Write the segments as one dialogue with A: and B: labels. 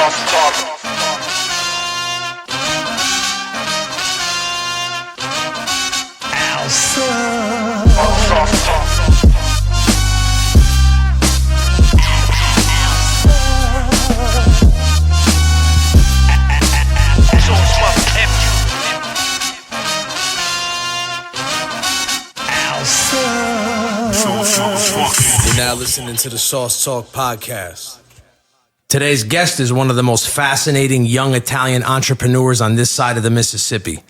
A: You're now listening to the Sauce Talk podcast. Today's guest is one of the most fascinating young Italian entrepreneurs on this side of the Mississippi.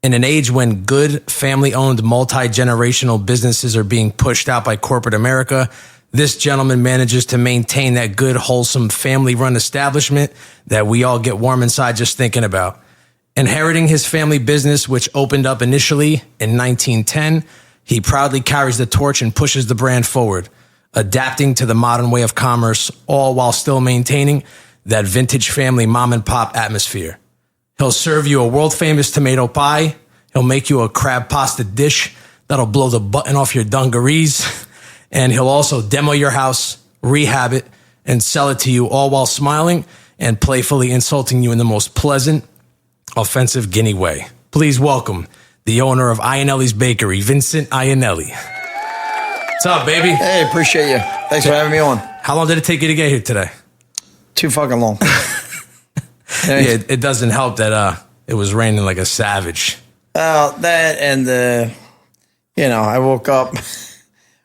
A: In an age when good, family-owned, multi-generational businesses are being pushed out by corporate America, this gentleman manages to maintain that good, wholesome, family-run establishment that we all get warm inside just thinking about. Inheriting his family business, which opened up initially in 1910, he proudly carries the torch and pushes the brand forward, adapting to the modern way of commerce, all while still maintaining that vintage family mom-and-pop atmosphere. He'll serve you a world-famous tomato pie. He'll make you a crab pasta dish that'll blow the button off your dungarees. And he'll also demo your house, rehab it, and sell it to you, all while smiling and playfully insulting you in the most pleasant, offensive Guinea way. Please welcome the owner of Iannelli's Bakery, Vincent Ianelli. What's up, baby?
B: Hey, appreciate you. Thanks for having me on.
A: How long did it take you to get here today?
B: Too fucking long.
A: Yeah, it doesn't help that it was raining like a savage.
B: That and I woke up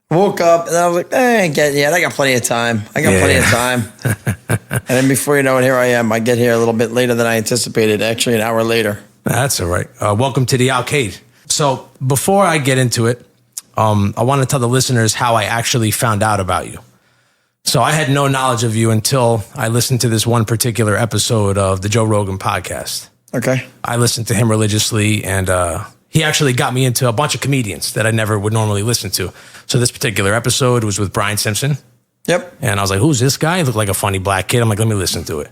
B: and I was like, I got plenty of time. And then before you know it, here I am. I get here a little bit later than I anticipated, actually an hour later.
A: That's all right. Welcome to the Arcade. So before I get into it, I want to tell the listeners how I actually found out about you. So I had no knowledge of you until I listened to this one particular episode of the Joe Rogan podcast.
B: Okay.
A: I listened to him religiously, and he actually got me into a bunch of comedians that I never would normally listen to. So this particular episode was with Brian Simpson.
B: Yep.
A: And I was like, who's this guy? He looked like a funny black kid. I'm like, let me listen to it.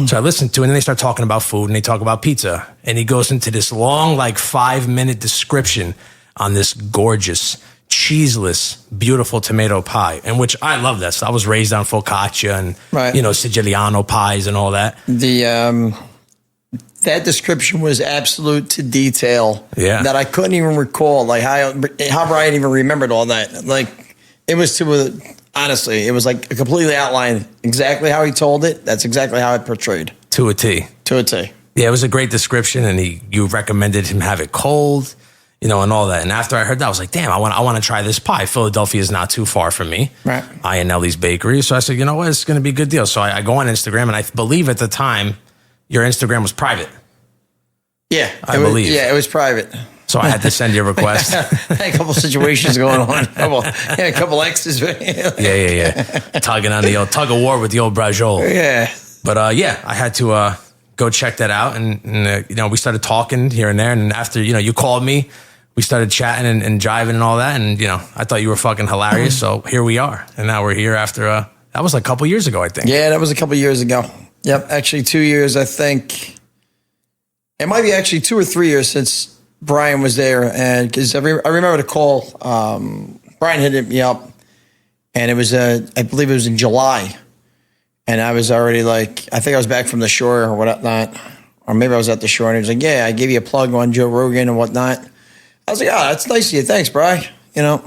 A: So I listened to it, and then they start talking about food, and they talk about pizza. And he goes into this long, 5-minute description on this gorgeous, cheeseless, beautiful tomato pie, and which I love that. So I was raised on focaccia and, Siciliano pies and all that.
B: That description was absolute to detail.
A: Yeah.
B: That I couldn't even recall, how Brian even remembered all that. It was honestly, it was like a completely outlined exactly how he told it. That's exactly how it portrayed.
A: To a T.
B: To a T.
A: Yeah, it was a great description, and you recommended him have it cold, and all that. And after I heard that, I was like, damn, I want to try this pie. Philadelphia is not too far from me.
B: Right.
A: Iannelli's Bakery. So I said, you know what? It's going to be a good deal. So I go on Instagram, and I believe at the time your Instagram was private.
B: Yeah.
A: I believe.
B: Yeah, it was private.
A: So I had to send you a request.
B: I had a couple situations going on. A couple exes.
A: Yeah. Tugging on the old tug of war with the old Brajol.
B: Yeah.
A: But I had to go check that out. And we started talking here and there. And after, you called me, we started chatting and jiving and all that. And, I thought you were fucking hilarious. So here we are. And now we're here after, that was a couple years ago, I think.
B: Yeah, that was a couple years ago. Yep. Actually, 2 years, I think. It might be actually 2 or 3 years since Brian was there, and because I remember the call, Brian hit me up, and it was I believe it was in July, and I was already I think I was back from the shore or whatnot, or maybe I was at the shore, and he was like, yeah, I gave you a plug on Joe Rogan and whatnot. I was like, that's nice of you, thanks, Brian.
A: And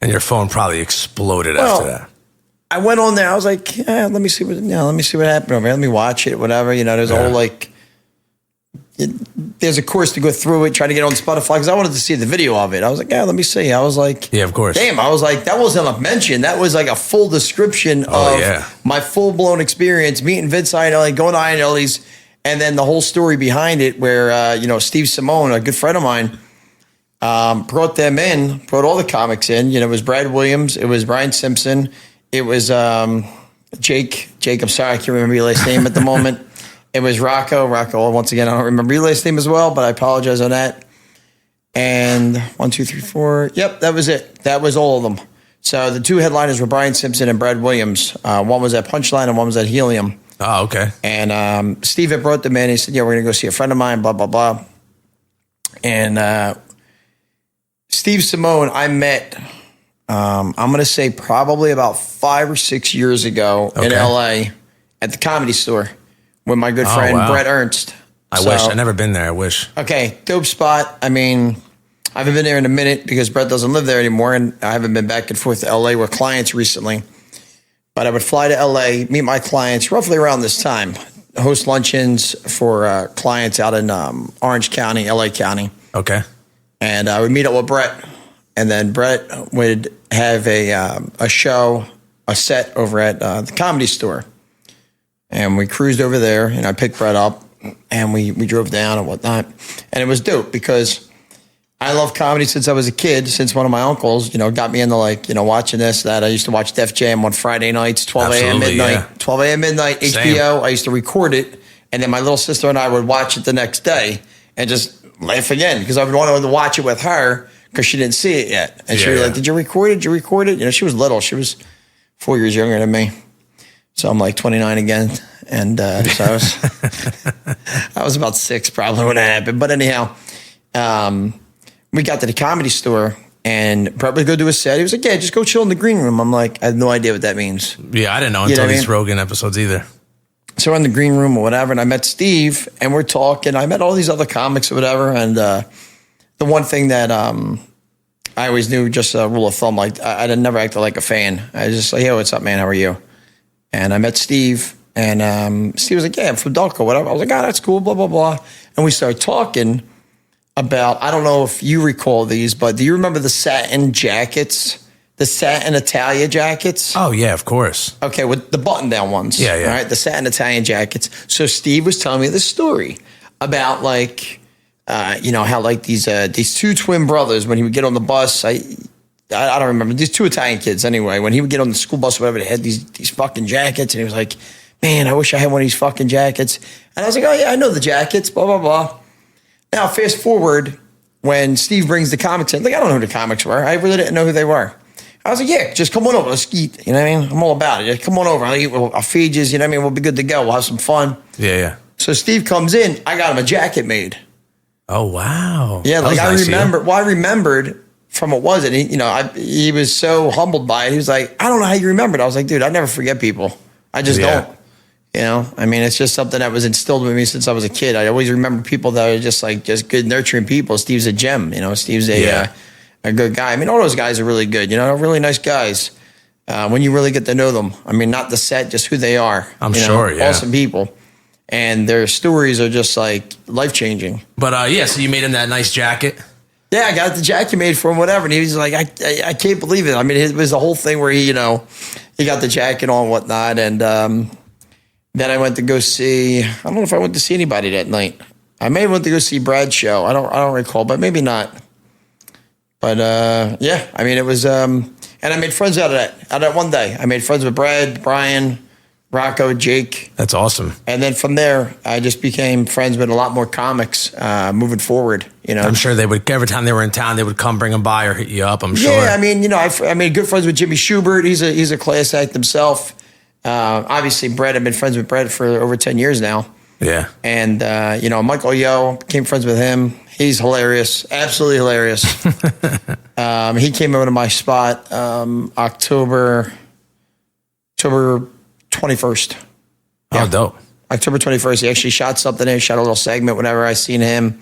A: your phone probably exploded after that.
B: I went on there, I was like, let me see what happened over here. Let me watch it, whatever. There's a whole there's a course to go through it, try to get on Spotify, because I wanted to see the video of it. I was like, let me see. I was like,
A: yeah, of course.
B: Damn, I was like, that wasn't a mention. That was like a full description of my full-blown experience, meeting Vince Ianelli, going to Iannelli's, and then the whole story behind it where, Steve Simone, a good friend of mine, brought all the comics in. It was Brad Williams. It was Brian Simpson. It was Jake, I'm sorry, I can't remember your last name at the moment. It was Rocco, once again, I don't remember your last name as well, but I apologize on that. And 1, 2, 3, 4. Yep, that was it. That was all of them. So the two headliners were Brian Simpson and Brad Williams. One was at Punchline and one was at Helium.
A: Oh, okay.
B: And Steve had brought them in. He said, we're going to go see a friend of mine, blah, blah, blah. And Steve Simone, I met, I'm going to say probably about 5 or 6 years ago in L.A. at the Comedy Store, with my good friend Brett Ernst.
A: I wish. I've never been there. I wish.
B: Okay, dope spot. I mean, I haven't been there in a minute because Brett doesn't live there anymore, and I haven't been back and forth to LA with clients recently. But I would fly to LA, meet my clients roughly around this time, host luncheons for clients out in Orange County, LA County.
A: Okay.
B: And I would meet up with Brett, and then Brett would have a show, a set over at the Comedy Store. And we cruised over there, and I picked Brett up, and we drove down and whatnot. And it was dope because I love comedy since I was a kid, since one of my uncles, got me into watching this, that. I used to watch Def Jam on Friday nights, 12 a.m. midnight. Yeah. 12 a.m. midnight,
A: Same.
B: HBO. I used to record it, and then my little sister and I would watch it the next day and just laugh again because I wanted to watch it with her because she didn't see it yet. And she was like, did you record it? Did you record it? She was little. She was 4 years younger than me. So I'm like 29 again. And so I was about 6 probably when it happened. But anyhow, we got to the Comedy Store and probably go do a set. He was like, yeah, just go chill in the green room. I'm like, I have no idea what that means.
A: Yeah, I didn't know until these Rogan episodes either.
B: So we're in the green room or whatever, and I met Steve, and we're talking. I met all these other comics or whatever, and the one thing that I always knew, just a rule of thumb, like I never acted like a fan. I was just like, hey, what's up, man? How are you? And I met Steve, and Steve was like, yeah, I'm from Delco, whatever. I was like, oh, that's cool, blah, blah, blah. And we started talking about, I don't know if you recall these, but do you remember the satin jackets? The satin Italia jackets?
A: Oh, yeah, of course.
B: Okay, with the button-down ones.
A: Yeah.
B: All right, the satin Italian jackets. So Steve was telling me this story about how these two twin brothers, when he would get on the bus, I don't remember, these two Italian kids anyway, when he would get on the school bus or whatever, they had these fucking jackets, and he was like, man, I wish I had one of these fucking jackets. And I was like, oh, yeah, I know the jackets, blah, blah, blah. Now, fast forward, when Steve brings the comics in, I don't know who the comics were. I really didn't know who they were. I was like, yeah, just come on over. Let's eat. You know what I mean? I'm all about it. Just come on over. I'll feed you. You know what I mean? We'll be good to go. We'll have some fun.
A: Yeah.
B: So Steve comes in. I got him a jacket made.
A: Oh, wow.
B: Yeah, I remember. Well, I remembered from what was it. He was so humbled by it. He was like, I don't know how you remembered. I was like, dude, I never forget people. I just don't. It's just something that was instilled with me since I was a kid. I always remember people that are just good, nurturing people. Steve's a gem. Steve's a good guy. All those guys are really good. Really nice guys. When you really get to know them. Not the set, just who they are.
A: I'm sure. Yeah.
B: Awesome people. And their stories are just life-changing.
A: But so you made him that nice jacket?
B: Yeah, I got the jacket made for him, whatever. And he was like, I can't believe it. It was the whole thing where he got the jacket on and whatnot. And then I went to go see, I don't know if I went to see anybody that night. I may have went to go see Brad's show. I don't recall, but maybe not. But it was, and I made friends out of that one day. I made friends with Brad, Brian, Rocco, Jake.
A: That's awesome.
B: And then from there, I just became friends with a lot more comics moving forward.
A: I'm sure they would, every time they were in town, they would come bring them by or hit you up, I'm sure.
B: Yeah, I made good friends with Jimmy Schubert. He's a class act himself. Obviously, Brett, I've been friends with Brett for over 10 years now.
A: Yeah.
B: And, Michael Yo, became friends with him. He's hilarious, absolutely hilarious. He came over to my spot October 21st.
A: Yeah. Oh, dope.
B: October 21st. He actually shot something in, shot a little segment whenever I seen him.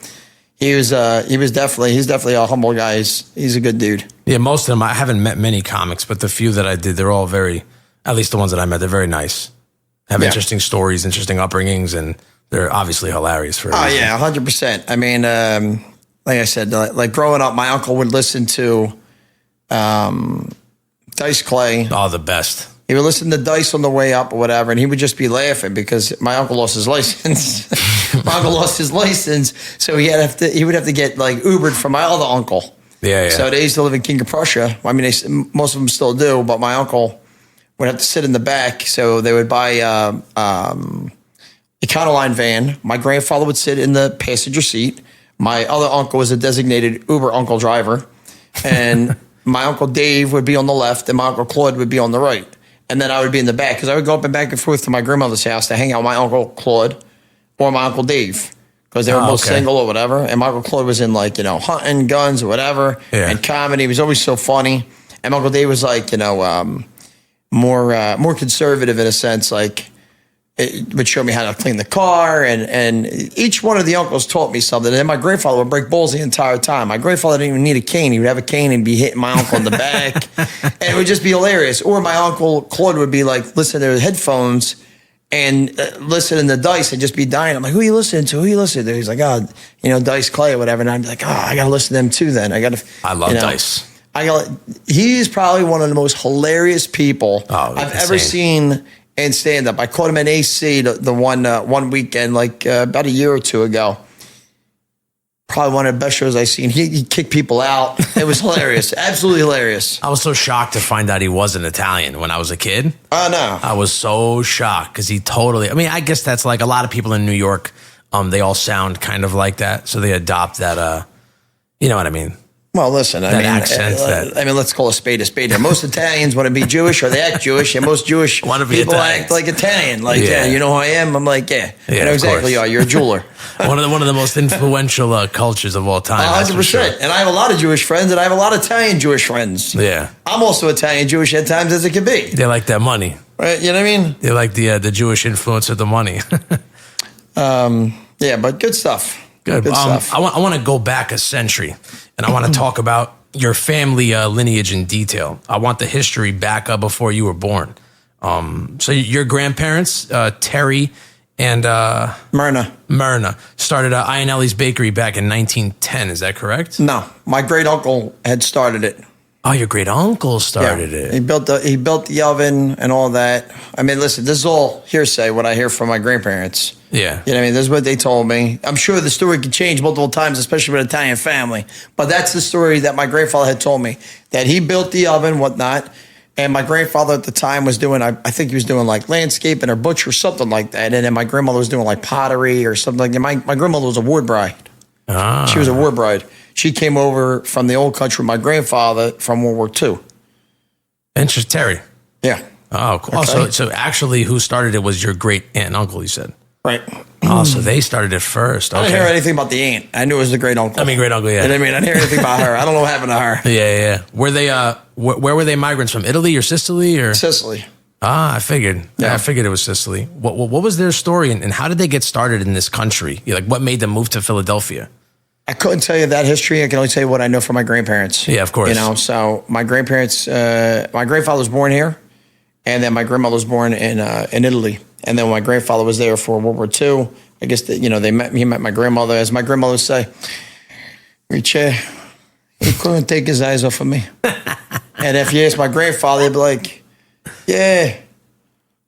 B: He's definitely a humble guy. He's a good dude. Yeah,
A: most of them, I haven't met many comics, but the few that I did, they're all at least the ones that I met, they're very nice. Have interesting stories, interesting upbringings, and they're obviously hilarious for a reason.
B: Yeah, 100%. Like I said, like growing up, my uncle would listen to Dice Clay.
A: Oh, the best.
B: He would listen to Dice on the way up or whatever, and he would just be laughing because my uncle lost his license. So he would have to get Ubered from my other uncle.
A: Yeah.
B: So they used to live in King of Prussia. Most of them still do, but my uncle would have to sit in the back. So they would buy Econoline van. My grandfather would sit in the passenger seat. My other uncle was a designated Uber uncle driver, and my Uncle Dave would be on the left, and my Uncle Claude would be on the right. And then I would be in the back because I would go up and back and forth to my grandmother's house to hang out with my Uncle Claude or my Uncle Dave because they were both single or whatever. And my Uncle Claude was in hunting, guns or whatever, and comedy. He was always so funny. And my Uncle Dave was more conservative in a sense, it would show me how to clean the car, and each one of the uncles taught me something. And then my grandfather would break balls the entire time. My grandfather didn't even need a cane. He would have a cane and be hitting my uncle in the back. And it would just be hilarious. Or my uncle Claude would be like, listen to headphones and listen to Dice and just be dying. I'm like, who are you listening to? Who are you listening to? He's like, Dice Clay or whatever. And I'd be like, I got to listen to them too then.
A: I love Dice.
B: He's probably one of the most hilarious people I've ever seen in stand-up. I caught him in AC the one weekend, like about a year or two ago. Probably one of the best shows I've seen. He kicked people out. It was hilarious. Absolutely hilarious.
A: I was so shocked to find out he wasn't Italian when I was a kid.
B: Oh, no.
A: I was so shocked because he totally... I mean, I guess that's like a lot of people in New York, they all sound kind of like that. So they adopt that, you know what I mean?
B: Well, listen,
A: accent,
B: let's call a spade here. Most Italians want to be Jewish or they act Jewish, and most Jewish people
A: Italian.
B: act like Italian. Like, you know who I am? I'm like, I know exactly you are. You're a jeweler.
A: one of the most influential cultures of all time.
B: 100%. Sure. And I have a lot of Jewish friends, and I have a lot of Italian Jewish friends.
A: Yeah.
B: I'm also Italian Jewish at times as it can be.
A: They like that money.
B: Right? You know what I mean?
A: They like the Jewish influence of the money.
B: But good stuff.
A: Good stuff. I want to go back a century, and I want to talk about your family lineage in detail. I want the history back up before you were born. So your grandparents, Terry and Myrna, started Iannelli's Bakery back in 1910. Is that correct?
B: No, my great uncle had started it.
A: Oh, your great uncle started it.
B: He built the oven and all that. I mean, listen, this is all hearsay. What I hear from my grandparents.
A: Yeah.
B: You know what I mean? This is what they told me. I'm sure the story could change multiple times, especially with an Italian family. But that's the story that my grandfather had told me, that he built the oven, whatnot. And my grandfather at the time was doing, I think he was doing like landscaping or butcher, something like that. And then my grandmother was doing like pottery or something like that. My grandmother was a ward bride. Ah. She was a war bride. She came over from the old country with my grandfather from World War II.
A: Interesting. Terry.
B: Yeah.
A: Oh, cool. Okay. Oh, so actually who started it was your great aunt and uncle, you said?
B: Right.
A: Oh, so they started it first. Okay.
B: I didn't hear anything about the aunt. I knew it was the great uncle.
A: Great uncle, yeah.
B: I didn't hear anything about her. I don't know what happened to her.
A: Yeah. Were they, where were they migrants from? Italy or Sicily? Or
B: Sicily.
A: I figured. Yeah. I figured it was Sicily. What was their story and how did they get started in this country? Like, what made them move to Philadelphia?
B: I couldn't tell you that history. I can only tell you what I know from my grandparents.
A: Yeah, of course.
B: So my grandparents, my grandfather was born here, and then my grandmother was born in Italy. And then when my grandfather was there for World War II, I guess he met my grandmother. As my grandmother would say, Richie, he couldn't take his eyes off of me. And if you ask my grandfather, he'd be like, yeah,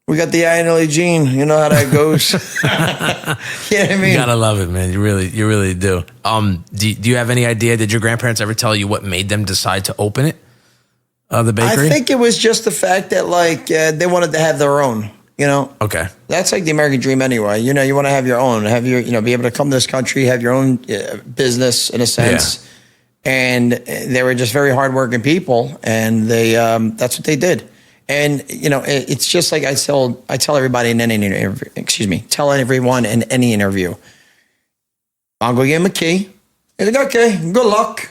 B: we got the Iannelli gene. You know how that goes. You know what I mean?
A: You gotta love it, man. You really do. Do you have any idea? Did your grandparents ever tell you what made them decide to open it? The bakery?
B: I think it was just the fact that they wanted to have their own.
A: Okay.
B: That's like the American dream anyway. You want to have your own, be able to come to this country, have your own business in a sense. Yeah. And they were just very hardworking people, and they that's what they did. And it's just like I tell everybody in any interview. Tell everyone in any interview. I'll go give him a key. He's like, okay, good luck.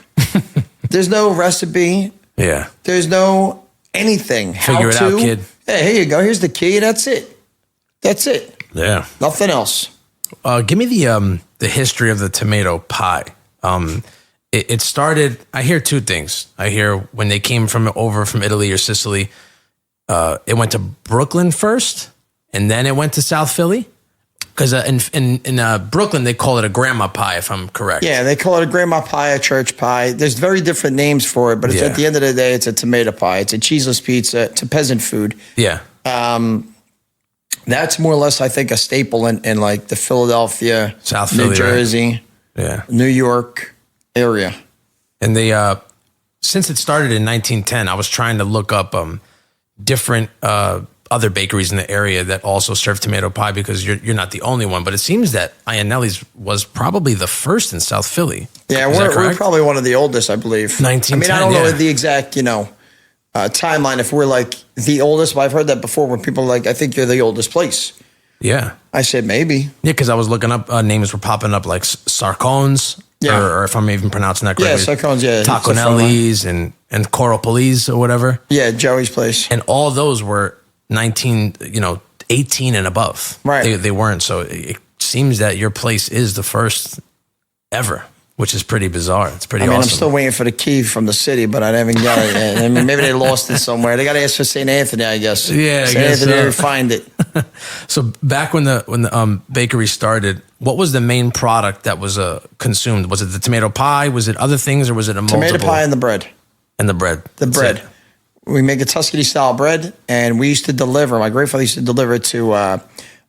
B: There's no recipe.
A: Yeah.
B: There's no anything.
A: Figure it out, kid.
B: Hey, here you go. Here's the key. That's it.
A: Yeah.
B: Nothing else.
A: Give me the history of the tomato pie. It started. I hear two things. I hear when they came over from Italy or Sicily. It went to Brooklyn first, and then it went to South Philly. Because in Brooklyn, they call it a grandma pie, if I'm correct.
B: Yeah, they call it a grandma pie, a church pie. There's very different names for it, but at the end of the day, it's a tomato pie. It's a cheeseless pizza. It's a peasant food.
A: Yeah.
B: That's more or less, I think, a staple in like the Philadelphia,
A: South Philly,
B: New Jersey,
A: New
B: York area.
A: And they, since it started in 1910, I was trying to look up different other bakeries in the area that also serve tomato pie because you're not the only one. But it seems that Iannelli's was probably the first in South Philly.
B: Yeah, we're probably one of the oldest, I believe.
A: 1910,
B: I don't know the exact, timeline if we're like the oldest, but I've heard that before when people are like, I think you're the oldest place.
A: Yeah.
B: I said maybe.
A: Yeah, because I was looking up, names were popping up like Sarcone's, or if I'm even pronouncing that correctly.
B: Yeah, Sarcone's, yeah.
A: Taconelli's and Coral Police or whatever.
B: Yeah, Joey's place.
A: And all those were 18 and above.
B: Right.
A: They weren't. So it seems that your place is the first ever, which is pretty bizarre. It's pretty awesome.
B: I'm still waiting for the key from the city, but I haven't got it yet. I mean, maybe they lost it somewhere. They got to ask for St. Anthony, I guess.
A: Yeah,
B: St. Anthony to find it.
A: So back when the bakery started, what was the main product that was consumed? Was it the tomato pie? Was it other things, or was it a multiple?
B: Tomato pie and the bread.
A: And the bread.
B: The bread. We make a Tuscany style bread, and we used to deliver. My grandfather used to deliver it to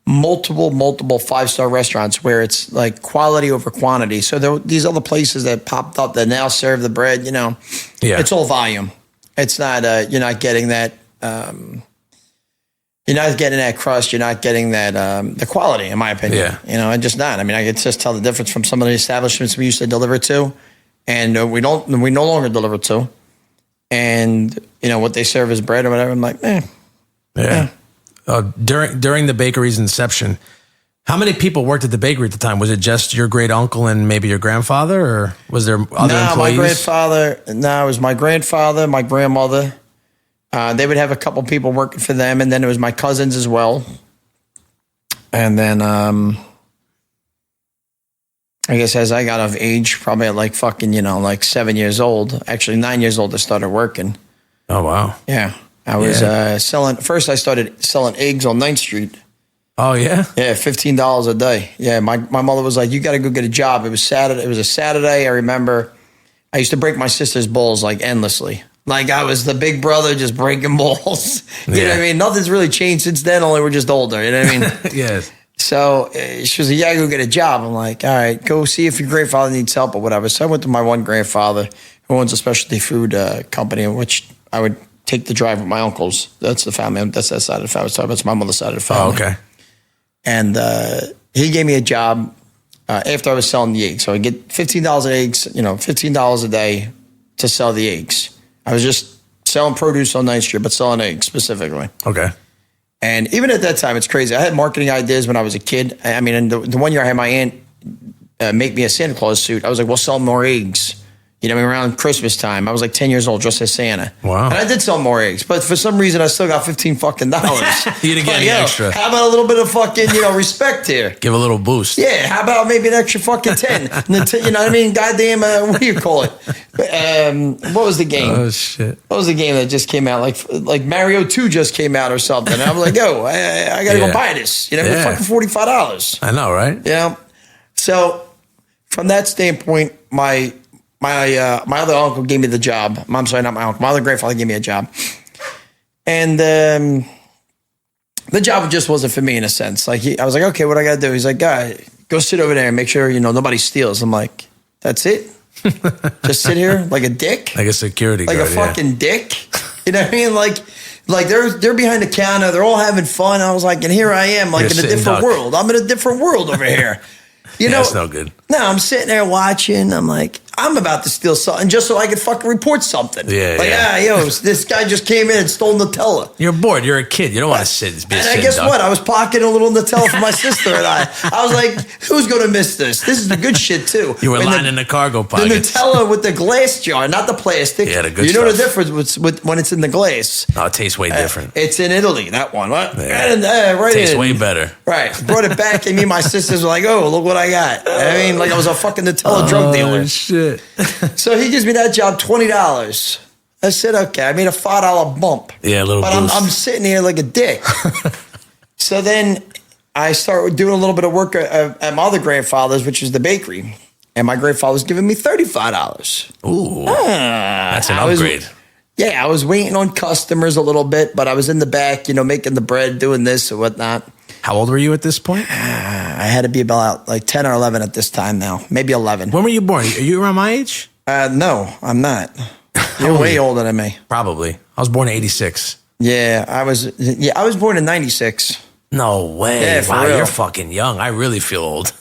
B: multiple 5-star restaurants where it's like quality over quantity. So there were these other places that popped up that now serve the bread. It's all volume. It's not. You're not getting that. You're not getting that crust. You're not getting that the quality, in my opinion.
A: Yeah.
B: I'm just not. I mean, I could just tell the difference from some of the establishments we used to deliver to, and we no longer deliver to. And what they serve as bread or whatever. I'm like,
A: yeah. During the bakery's inception, how many people worked at the bakery at the time? Was it just your great uncle and maybe your grandfather, or was there other employees?
B: It was my grandfather, my grandmother. They would have a couple people working for them, and then it was my cousins as well. And then I guess as I got of age, probably at like 7 years old, actually 9 years old, I started working.
A: Oh, wow.
B: Yeah. I was selling, first I started selling eggs on 9th Street.
A: Oh, yeah?
B: Yeah, $15 a day. Yeah, my mother was like, you got to go get a job. It was Saturday. It was a Saturday. I remember I used to break my sister's balls like endlessly. Like I was the big brother just breaking balls. You know what I mean? Nothing's really changed since then, only we're just older. You know what I mean?
A: Yes.
B: So she was like, yeah, go get a job. I'm like, all right, go see if your grandfather needs help or whatever. So I went to my one grandfather who owns a specialty food company in which I would take the drive with my uncles. That's the family. That's that side of the family. So that's my mother's side of the family.
A: Oh, okay.
B: And he gave me a job after I was selling the eggs. So I get $15 an eggs, $15 a day to sell the eggs. I was just selling produce on 9th Street, but selling eggs specifically.
A: Okay.
B: And even at that time, it's crazy. I had marketing ideas when I was a kid. I mean, and the one year I had my aunt make me a Santa Claus suit. I was like, we'll sell more eggs. Around Christmas time, I was like 10 years old, dressed as Santa.
A: Wow.
B: And I did sell more eggs, but for some reason, I still got $15 fucking.
A: You didn't get any extra.
B: How about a little bit of fucking, respect here?
A: Give a little boost.
B: Yeah, how about maybe an extra fucking 10? You know what I mean? Goddamn, what do you call it? What was the game?
A: Oh, shit.
B: What was the game that just came out? Like Mario 2 just came out or something. And I'm like, yo, I got to go buy this. Fucking $45.
A: I know, right?
B: Yeah. So from that standpoint, my other uncle gave me the job. I'm sorry, not my uncle. My other grandfather gave me a job. And the job just wasn't for me in a sense. I was like, okay, what I got to do? He's like, go sit over there and make sure, nobody steals. I'm like, that's it? Just sit here like a dick?
A: Like a security guard,
B: like a fucking dick? You know what I mean? Like they're behind the counter. They're all having fun. I was like, and here I am, like in a different world. I'm in a different world over here.
A: That's no good.
B: No, I'm sitting there watching. I'm like, I'm about to steal something just so I could fucking report something. This guy just came in and stole Nutella.
A: You're bored. You're a kid. You don't want to sit.
B: And guess what? I was pocketing a little Nutella for my sister and I. I was like, who's going to miss this? This is the good shit too.
A: You were lining the cargo pockets.
B: The Nutella with the glass jar, not the plastic.
A: Yeah, the good
B: stuff.
A: The
B: difference with when it's in the glass.
A: Oh, it tastes way different.
B: It's in Italy, that one. What?
A: Yeah. It tastes way better.
B: Right. Brought it back and me and my sisters were like, oh, look what I got. I mean, like I was a fucking Nutella drug dealer.
A: Oh, shit.
B: So he gives me that job, $20. I said, okay, I made a $5 bump.
A: Yeah, a little
B: but
A: boost.
B: I'm sitting here like a dick. So then I start doing a little bit of work at my other grandfather's, which is the bakery. And my grandfather was giving me $35.
A: Ooh, that's an upgrade.
B: I was waiting on customers a little bit, but I was in the back, making the bread, doing this or whatnot.
A: How old were you at this point?
B: I had to be about like 10 or 11 at this time now, maybe 11.
A: When were you born? Are you around my age?
B: No, I'm not. You're way older than me.
A: Probably. I was born in 86.
B: Yeah, I was born in 96.
A: No way.
B: Yeah,
A: wow,
B: real.
A: You're fucking young. I really feel old.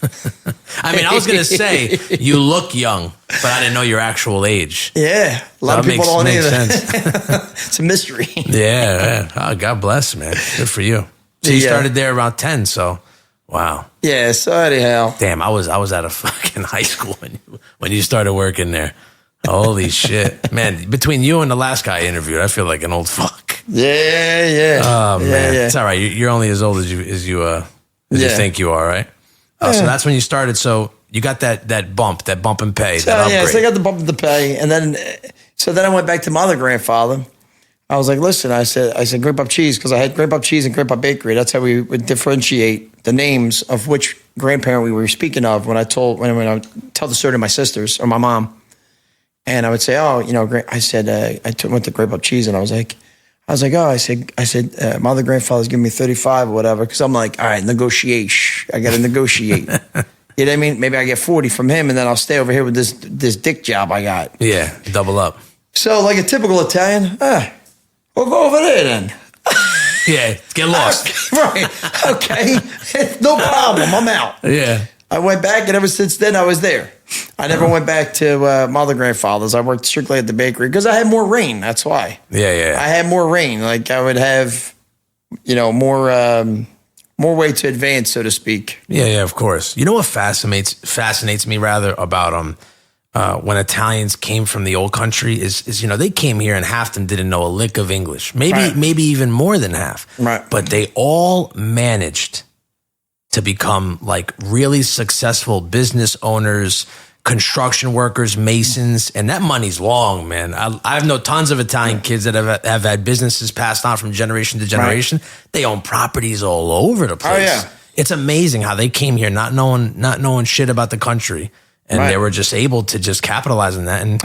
A: I mean, I was going to say you look young, but I didn't know your actual age.
B: Yeah. A lot of people don't either.
A: Sense.
B: It's a mystery.
A: Yeah. Oh, God bless, man. Good for you. So you started there around 10, so wow.
B: Yeah, so anyhow.
A: Damn, I was out of fucking high school when you started working there. Holy shit. Man, between you and the last guy I interviewed, I feel like an old fuck.
B: Yeah.
A: Oh man, it's all right. You're only as old as you think you are, right? Oh, so that's when you started. So you got that bump in pay.
B: So,
A: that upgrade.
B: So I got the bump in the pay, and then I went back to my other grandfather. I was like, listen, I said Great Pop Cheese, because I had Great Pop Cheese and Great Pop Bakery. That's how we would differentiate the names of which grandparent we were speaking of when I tell the story to my sisters or my mom. And I would say, oh, I said, went to Great Pop Cheese, and I said, my other grandfather's giving me 35 or whatever, because I'm like, all right, negotiate. I got to negotiate. You know what I mean? Maybe I get 40 from him, and then I'll stay over here with this dick job I got.
A: Yeah, double up.
B: So like a typical Italian, we'll go over there then.
A: Yeah, get lost.
B: Right. Okay. No problem. I'm out.
A: Yeah.
B: I went back, and ever since then, I was there. I never went back to my other grandfather's. I worked strictly at the bakery because I had more rain. That's why.
A: Yeah.
B: I had more rain. Like I would have, more way to advance, so to speak.
A: Yeah, of course. You know what fascinates me rather about when Italians came from the old country is they came here and half of them didn't know a lick of English. Maybe even more than half.
B: Right.
A: But they all managed to become like really successful business owners, construction workers, masons, and that money's long, man. I've known tons of Italian kids that have had businesses passed on from generation to generation. Right. They own properties all over the place.
B: Oh yeah,
A: it's amazing how they came here not knowing shit about the country, and they were just able to just capitalize on that. And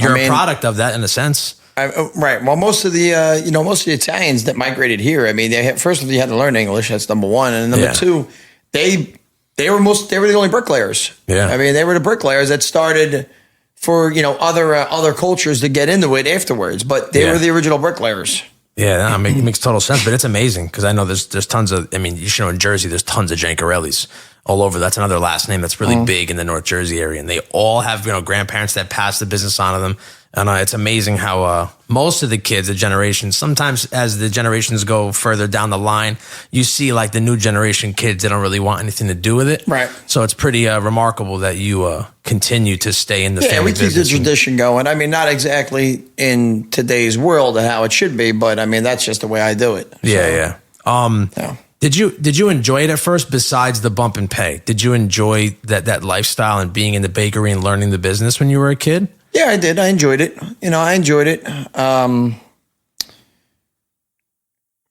A: you're a product of that in a sense.
B: Right. Well, most of the Italians that migrated here, I mean, first of all, you had to learn English. That's number one, and number two, they were the only bricklayers. Yeah. I mean, they were the bricklayers that started for other cultures to get into it afterwards, but they were the original bricklayers. Yeah,
A: it makes total sense, but it's amazing because I know there's tons of. I mean, in Jersey, there's tons of Giancarellis all over. That's another last name that's really big in the North Jersey area, and they all have grandparents that passed the business on to them. And it's amazing how most of the kids, the generations, sometimes as the generations go further down the line, you see like the new generation kids, they don't really want anything to do with it.
B: Right.
A: So it's pretty remarkable that you continue to stay in the family business.
B: Yeah, we keep the tradition going. I mean, not exactly in today's world how it should be, but I mean, that's just the way I do it.
A: Yeah. Did you enjoy it at first besides the bump in pay? Did you enjoy that lifestyle and being in the bakery and learning the business when you were a kid?
B: Yeah, I did. I enjoyed it. I enjoyed it.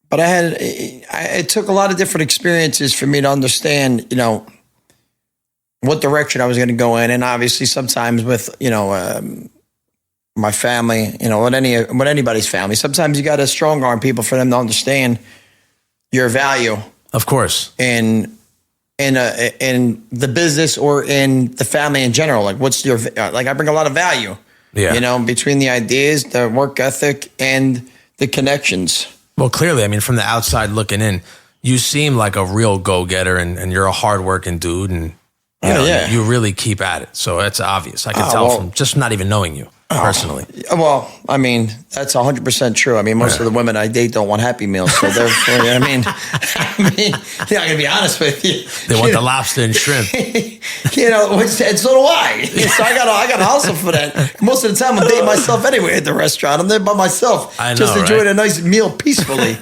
B: But it took a lot of different experiences for me to understand, what direction I was going to go in. And obviously sometimes with, my family, with anybody's family, sometimes you got to strong arm people for them to understand your value.
A: Of course.
B: In the business or in the family in general, like what's your, like I bring a lot of value, between the ideas, the work ethic and the connections.
A: Well, clearly, I mean, from the outside looking in, you seem like a real go-getter and you're a hardworking dude and you really keep at it. So it's obvious. I can tell from just not even knowing you personally.
B: Well, I mean, that's 100% true. I mean, most of the women I date don't want Happy Meals. So therefore, I'm going to be honest with you.
A: They want the lobster and shrimp.
B: And so do I. So I got to hustle for that. Most of the time I'm dating myself anyway at the restaurant. I'm there by myself.
A: I know,
B: just enjoying a nice meal peacefully,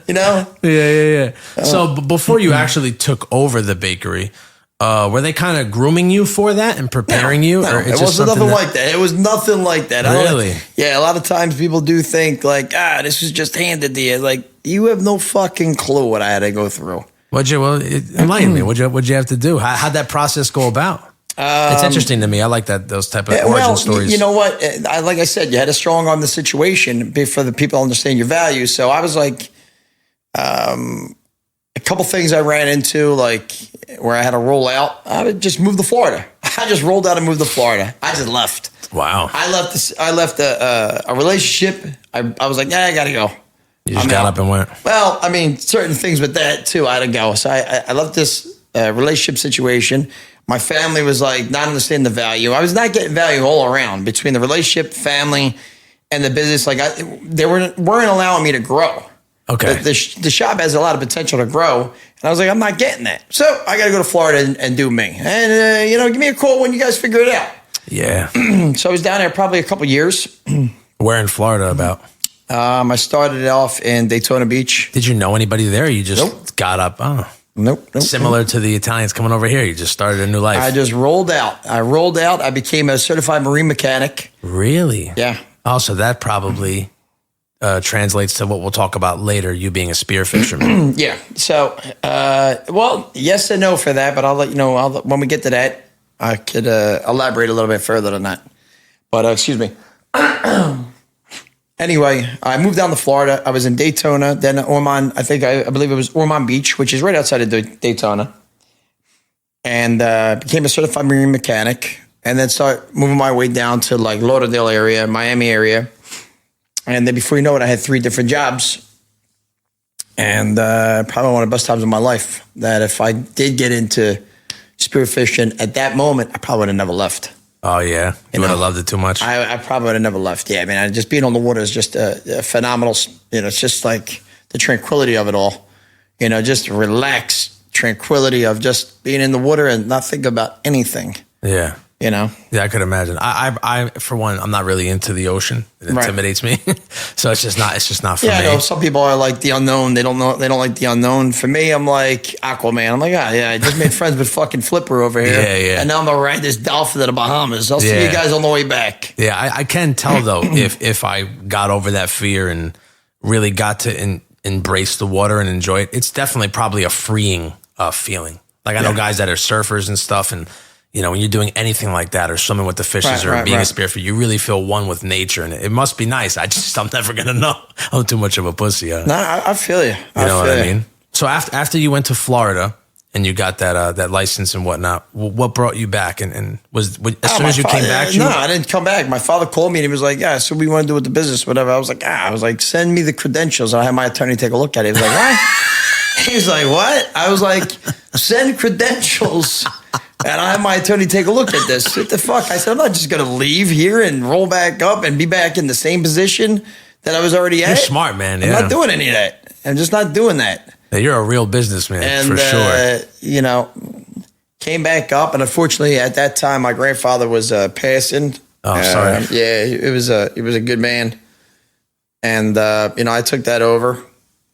A: Yeah. So before you actually took over the bakery, were they kind of grooming you for that and preparing you?
B: No,
A: or
B: it was nothing like that. It was nothing like that.
A: Really?
B: A lot of times people do think like, this was just handed to you. Like, you have no fucking clue what I had to go through.
A: Enlighten me. What'd you have to do? How'd that process go about? It's interesting to me. I like those type of origin stories.
B: You know what? Like I said, you had to strong arm the situation for the people to understand your values. So I was like, a couple things I ran into, like where I had to roll out, I would just move to Florida. I just rolled out and moved to Florida. I just left.
A: Wow.
B: I left a relationship. I was like, I got to go.
A: You just got up and went.
B: Well, I mean, certain things with that too, I had to go. So I left this relationship situation. My family was like not understanding the value. I was not getting value all around between the relationship, family, and the business. Like they weren't allowing me to grow.
A: Okay.
B: The shop has a lot of potential to grow. And I was like, I'm not getting that. So I got to go to Florida and do me. And, give me a call when you guys figure it out.
A: Yeah.
B: So I was down there probably a couple years.
A: Where in Florida about?
B: I started off in Daytona Beach.
A: Did you know anybody there? Or you just got up? Oh.
B: Nope.
A: Similar to the Italians coming over here. You just started a new life.
B: I just rolled out. I became a certified marine mechanic.
A: Really?
B: Yeah.
A: Also, that probably translates to what we'll talk about later, you being a spear fisherman.
B: Yeah. So, well, yes and no for that, but I'll let you know when we get to that. I could elaborate a little bit further than that. But, excuse me. Anyway, I moved down to Florida. I was in Daytona, then Ormond. I believe it was Ormond Beach, which is right outside of Daytona. And became a certified marine mechanic. And then start moving my way down to like Lauderdale area, Miami area. And then before you know it, I had 3 different jobs. And probably one of the best times of my life. That if I did get into spearfishing at that moment, I probably would have never left.
A: Oh, yeah. You would have loved it too much.
B: I probably would have never left. Yeah, I mean, just being on the water is just a phenomenal, it's just like the tranquility of it all. Just relax, tranquility of just being in the water and not think about anything.
A: Yeah. Yeah, I could imagine. I for one, I'm not really into the ocean. It intimidates me. So it's just not for me.
B: Yeah, some people are like the unknown. They don't like the unknown. For me, I'm like Aquaman. I'm like, I just made friends with fucking Flipper over here. Yeah. And now I'm gonna ride this dolphin to the Bahamas. I'll see you guys on the way back.
A: Yeah, I can tell though if I got over that fear and really got to embrace the water and enjoy it, it's definitely probably a freeing feeling. Like I know guys that are surfers and stuff, and when you're doing anything like that or swimming with the fishes or being a spearfisher, you really feel one with nature, and it must be nice. I'm never going to know. I'm too much of a pussy.
B: No, I feel you.
A: You know what I mean? So after you went to Florida and you got that license and whatnot, what brought you back? And as soon as you came back?
B: No, I didn't come back. My father called me and he was like, so what do you want to do with the business, whatever. I was like, send me the credentials. I had my attorney take a look at it. He was like, what? He was like, what? I was like, send credentials. And I had my attorney take a look at this. What the fuck? I said, I'm not just going to leave here and roll back up and be back in the same position that I was already at.
A: You're smart, man.
B: I'm not doing any of that. I'm just not doing that.
A: Yeah, you're a real businessman, for sure.
B: Came back up. And unfortunately, at that time, my grandfather was passing.
A: Oh, sorry.
B: Yeah, he was a good man. And, I took that over.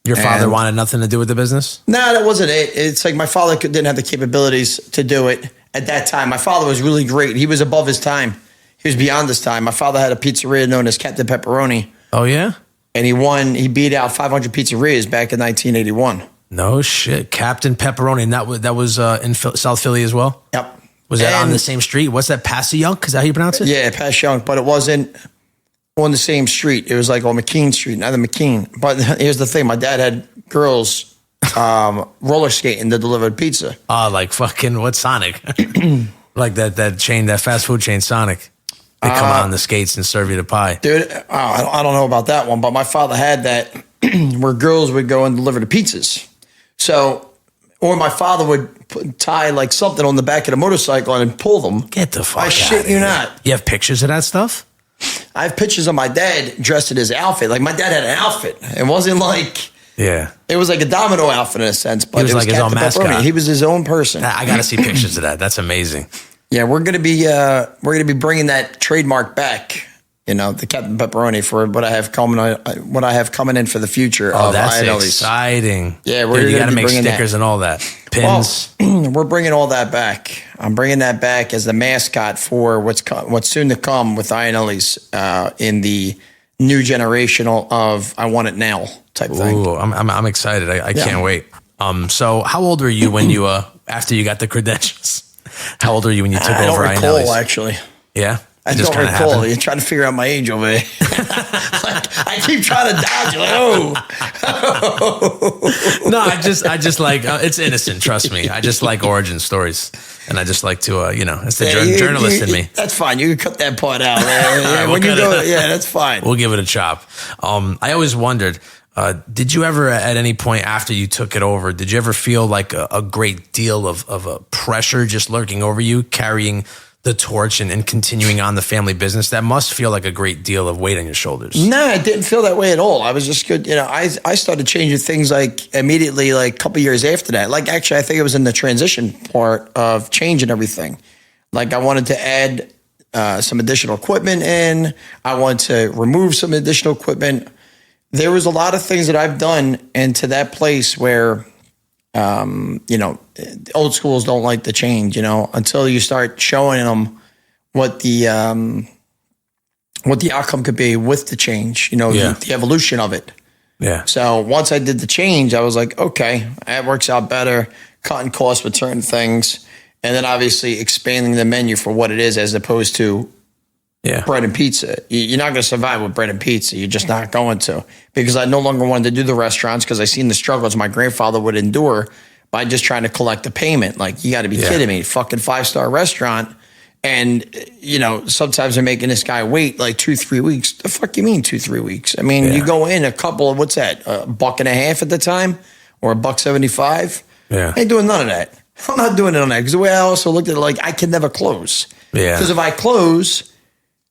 A: Your father wanted nothing to do with the business?
B: No, that wasn't it. It's like my father didn't have the capabilities to do it at that time. My father was really great. He was above his time. He was beyond his time. My father had a pizzeria known as Captain Pepperoni.
A: Oh, yeah?
B: And he beat out 500 pizzerias back in 1981.
A: No shit. Captain Pepperoni. And that was in South Philly as well?
B: Yep.
A: Was that on the same street? What's that, Passyunk? Is that how you pronounce it?
B: Yeah, Passyunk. But it wasn't on the same street. It was like on McKean Street, neither McKean. But here's the thing. My dad had girls roller skating that delivered pizza.
A: Oh, like fucking, what, Sonic? Like that chain, that fast food chain, Sonic. They come out on the skates and serve you the pie.
B: Dude, I don't know about that one, but my father had that where girls would go and deliver the pizzas. So, or my father would tie like something on the back of the motorcycle and pull them.
A: Get the fuck out. I
B: shit you not.
A: You have pictures of that stuff?
B: I have pictures of my dad dressed in his outfit. Like my dad had an outfit. It wasn't like it was like a domino outfit in a sense, but
A: he was like his own mascot.
B: He was his own person.
A: I got to see pictures of that. That's amazing.
B: Yeah, we're gonna be bringing that trademark back. The Captain Pepperoni for what I have coming in for the future.
A: Oh, that's exciting! Yeah, you got to make stickers and all that. Pins.
B: Well, we're bringing all that back. I'm bringing that back as the mascot for what's soon to come with Iannelli's in the new generational of I Want It Now type thing.
A: Ooh, I'm excited. I can't wait. So how old were you when you after you got the credentials? How old were you when you took over Iannelli's?
B: I don't recall, actually.
A: Yeah.
B: I don't recall. You're trying to figure out my age over there. I keep trying to dodge.
A: No, I just like it's innocent. Trust me. I just like origin stories, and I just like to it's the journalist in me.
B: That's fine. You can cut that part out. That's fine.
A: We'll give it a chop. I always wondered. Did you ever, at any point after you took it over, did you ever feel like a great deal of a pressure just lurking over you, carrying the torch and continuing on the family business? That must feel like a great deal of weight on your shoulders.
B: No, it didn't feel that way at all. I was just good. I started changing things like immediately, like a couple years after that. Like actually, I think it was in the transition part of changing everything. Like I wanted to add some additional equipment in. I wanted to remove some additional equipment. there was a lot of things that I've done into that place where, old schools don't like to change, until you start showing them what the outcome could be with the change, the evolution of it.
A: Yeah.
B: So once I did the change, I was like, okay, that works out better, cutting costs with certain things. And then obviously expanding the menu for what it is as opposed to bread and pizza. You're not going to survive with bread and pizza. You're just not going to. Because I no longer wanted to do the restaurants because I seen the struggles my grandfather would endure by just trying to collect the payment. Like, you got to be kidding me. Fucking 5-star restaurant. And, sometimes they're making this guy wait like 2-3 weeks. The fuck you mean 2-3 weeks? I mean, you go in a couple of, what's that, $1.50 at the time or $1.75?
A: Yeah.
B: I ain't doing none of that. I'm not doing it on that because the way I also looked at it, like, I can never close.
A: Yeah.
B: Because if I close,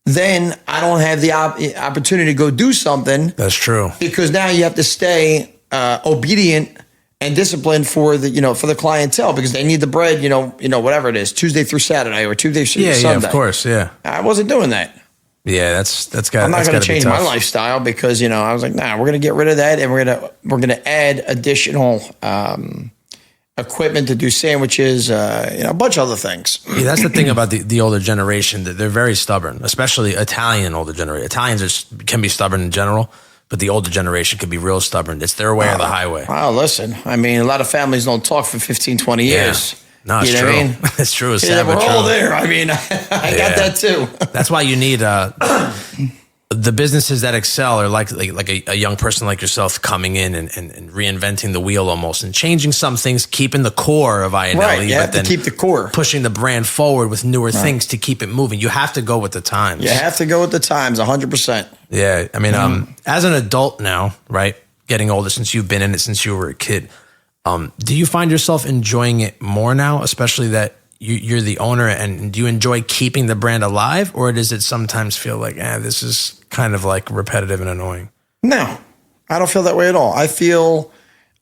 B: then I don't have the opportunity to go do something.
A: That's true.
B: Because now you have to stay obedient and disciplined for the clientele because they need the bread, whatever it is, Tuesday through Saturday or Tuesday through Sunday.
A: Yeah, of course, yeah.
B: I wasn't doing that.
A: Yeah, that's got.
B: I'm not going to change my lifestyle because I was like, nah, we're going to get rid of that and we're going to add additional equipment to do sandwiches, a bunch of other things.
A: Yeah, that's the thing about the older generation, that they're very stubborn, especially Italian older generation. Italians can be stubborn in general, but the older generation can be real stubborn. It's their way or the highway.
B: Well, listen, I mean, a lot of families don't talk for 15, 20 years.
A: No, it's true. I mean? It's true. It's sad,
B: we're
A: but
B: all
A: true.
B: there. I mean, I got that too.
A: That's why you need the businesses that excel are like a young person like yourself coming in and reinventing the wheel almost and changing some things, keeping the core of Iannelli,
B: right, you have
A: but then
B: to keep the core,
A: pushing the brand forward with newer things to keep it moving. You have to go with the times.
B: You have to go with the times, 100%.
A: Yeah, I mean, as an adult now, right, getting older, since you've been in it since you were a kid, do you find yourself enjoying it more now, especially that you're the owner, and do you enjoy keeping the brand alive, or does it sometimes feel like, this is kind of like repetitive and annoying?
B: No, I don't feel that way at all. I feel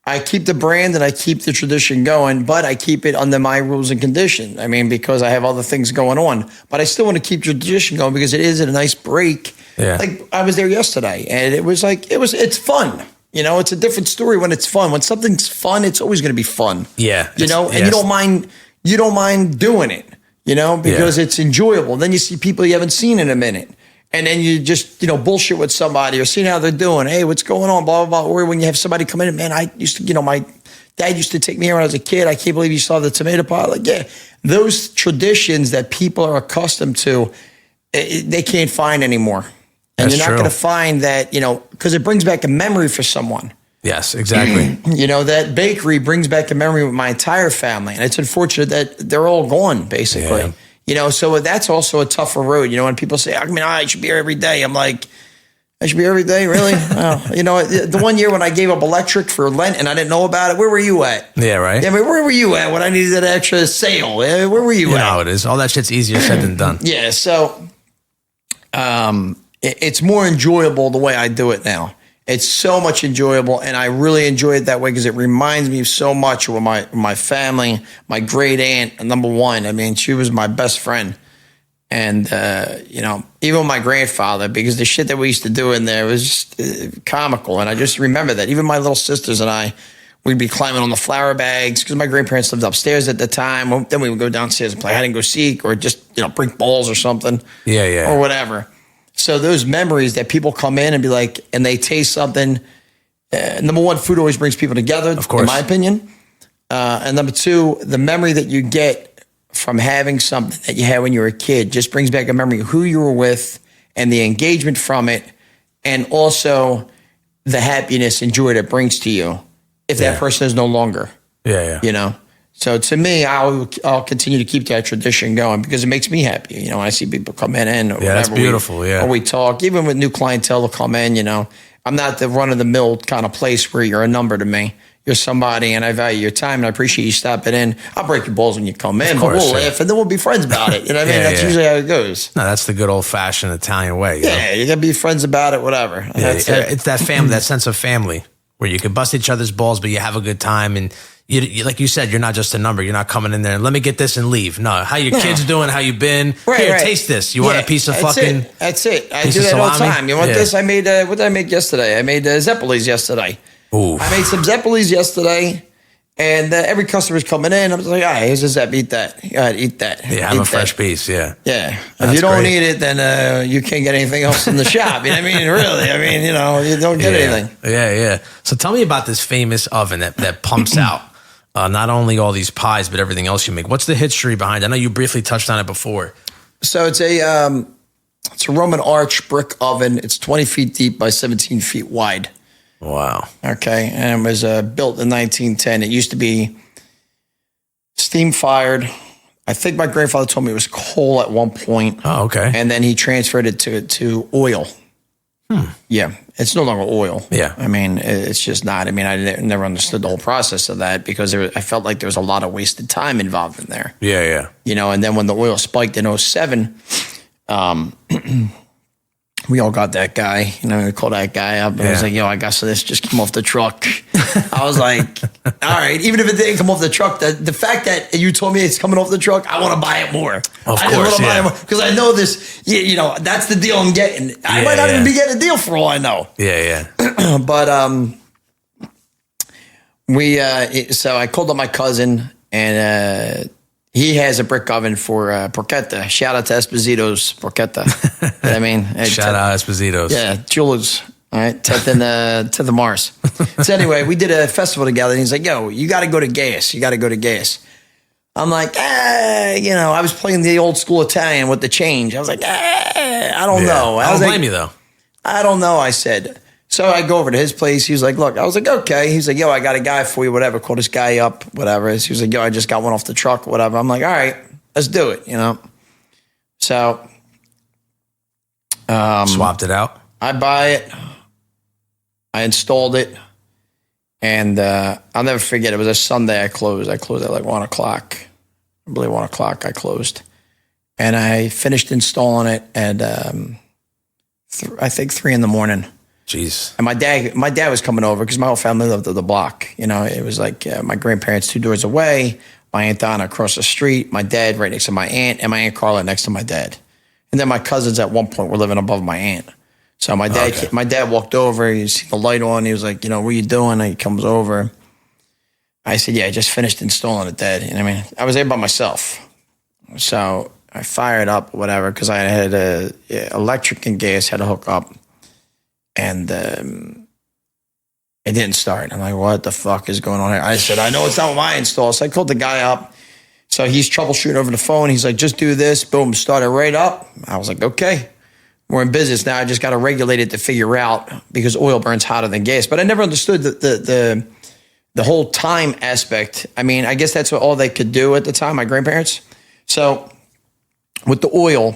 B: I keep the brand and I keep the tradition going, but I keep it under my rules and conditions. I mean, because I have other things going on, but I still want to keep the tradition going because it is a nice break.
A: Yeah.
B: Like, I was there yesterday and it was like, it's fun. It's a different story when it's fun. When something's fun, it's always going to be fun.
A: Yeah.
B: And you don't mind doing it, because it's enjoyable. Then you see people you haven't seen in a minute. And then you just, bullshit with somebody or seeing how they're doing. Hey, what's going on? Blah, blah, blah. Or when you have somebody come in, man, I used to, my dad used to take me here when I was a kid. I can't believe you saw the tomato pot. Like, yeah, those traditions that people are accustomed to, they can't find anymore. And you're not going to find that, because it brings back a memory for someone.
A: Yes, exactly.
B: That bakery brings back a memory with my entire family. And it's unfortunate that they're all gone, basically. Yeah. So that's also a tougher road. When people say, I should be here every day. I'm like, I should be here every day? Really? The one year when I gave up electric for Lent and I didn't know about it, where were you at?
A: Yeah, right.
B: Yeah, I mean, where were you at when I needed that extra sale? Where were you at?
A: You know how it is. All that shit's easier said than done.
B: Yeah, so it's more enjoyable the way I do it now. It's so much enjoyable, and I really enjoy it that way because it reminds me of so much of my family, my great aunt, number one. I mean, she was my best friend. And, even my grandfather, because the shit that we used to do in there was just comical. And I just remember that. Even my little sisters and I, we'd be climbing on the flour bags because my grandparents lived upstairs at the time. Then we would go downstairs and play hide and go seek or just, bring balls or something.
A: Yeah.
B: Or whatever. So those memories that people come in and be like, and they taste something. Number one, food always brings people together, of course, in my opinion. And number two, the memory that you get from having something that you had when you were a kid just brings back a memory of who you were with and the engagement from it. And also the happiness and joy that brings to you if that person is no longer.
A: Yeah.
B: So to me, I'll continue to keep that tradition going because it makes me happy. I see people come in or whatever.
A: That's beautiful,
B: Or we talk, even with new clientele to come in, I'm not the run-of-the-mill kind of place where you're a number to me. You're somebody, and I value your time, and I appreciate you stopping in. I'll break your balls when you come in, but we'll laugh, and then we'll be friends about it. You know what I mean? That's usually how it goes.
A: No, that's the good old-fashioned Italian way.
B: You got to be friends about it, whatever.
A: It's that family, that sense of family, where you can bust each other's balls, but you have a good time, and you like you said, you're not just a number. You're not coming in there and let me get this and leave. No, how your kids doing? How you been? Here, taste this. You want a piece of fucking?
B: That's it. I do that all the time. You want this? I made. What did I make yesterday? I made Zeppelis yesterday.
A: Ooh.
B: I made some Zeppelis yesterday. And every customer's coming in. I'm like, all right, here's a Zep, eat that. You gotta eat that.
A: Yeah, have a fresh piece, yeah.
B: Yeah. If you don't eat it, then you can't get anything else in the shop. You know what I mean? Really. I mean, you don't get anything.
A: Yeah. So tell me about this famous oven that pumps out not only all these pies, but everything else you make. What's the history behind it? I know you briefly touched on it before.
B: So it's a Roman arch brick oven. It's 20 feet deep by 17 feet wide.
A: Wow.
B: Okay. And it was built in 1910. It used to be steam fired. I think my grandfather told me it was coal at one point.
A: Oh, okay.
B: And then he transferred it to oil. Yeah. It's no longer oil.
A: Yeah.
B: I mean, it's just not. I mean, I never understood the whole process of that because I felt like there was a lot of wasted time involved in there.
A: Yeah.
B: And then when the oil spiked in 2007, we all got that guy, we called that guy up and I was like, I got this just came off the truck. I was like, all right, even if it didn't come off the truck, the fact that you told me it's coming off the truck, I want to buy it more.
A: Of course, I want to buy it more
B: because I know this, that's the deal I'm getting. I might not even be getting a deal for all I know.
A: Yeah.
B: But so I called up my cousin and he has a brick oven for porchetta. Shout out to Esposito's porchetta. I mean,
A: shout out Esposito's.
B: Yeah, Jules. All right, to the Mars. So anyway, we did a festival together, and he's like, "Yo, you got to go to Gas. You got to go to Gas." I'm like, I was playing the old school Italian with the change. I was like, I don't know.
A: I don't blame you though.
B: I don't know. I said. So I go over to his place. He was like, look, I was like, okay. He's like, yo, I got a guy for you, whatever. Call this guy up, whatever. He was like, yo, I just got one off the truck, whatever. I'm like, all right, let's do it, So.
A: Swapped it out?
B: I buy it. I installed it. And I'll never forget, it was a Sunday I closed. I closed at like 1 o'clock. I believe 1 o'clock I closed. And I finished installing it at, I think 3 in the morning.
A: Jeez.
B: And my dad was coming over because my whole family lived at the block. It was like my grandparents 2 doors away, my Aunt Donna across the street, my dad right next to my aunt, and my Aunt Carla next to my dad. And then my cousins at one point were living above my aunt. So my dad walked over, he see the light on, he was like, what are you doing? And he comes over. I said, yeah, I just finished installing it, Dad. I was there by myself. So I fired up, whatever, because I had electric and gas had to hook up. And it didn't start. I'm like, what the fuck is going on here? I said, I know it's not my install. So I called the guy up. So he's troubleshooting over the phone. He's like, just do this. Boom, started right up. I was like, okay, we're in business now. I just got to regulate it to figure out because oil burns hotter than gas. But I never understood the whole time aspect. I guess that's all they could do at the time, my grandparents. So with the oil,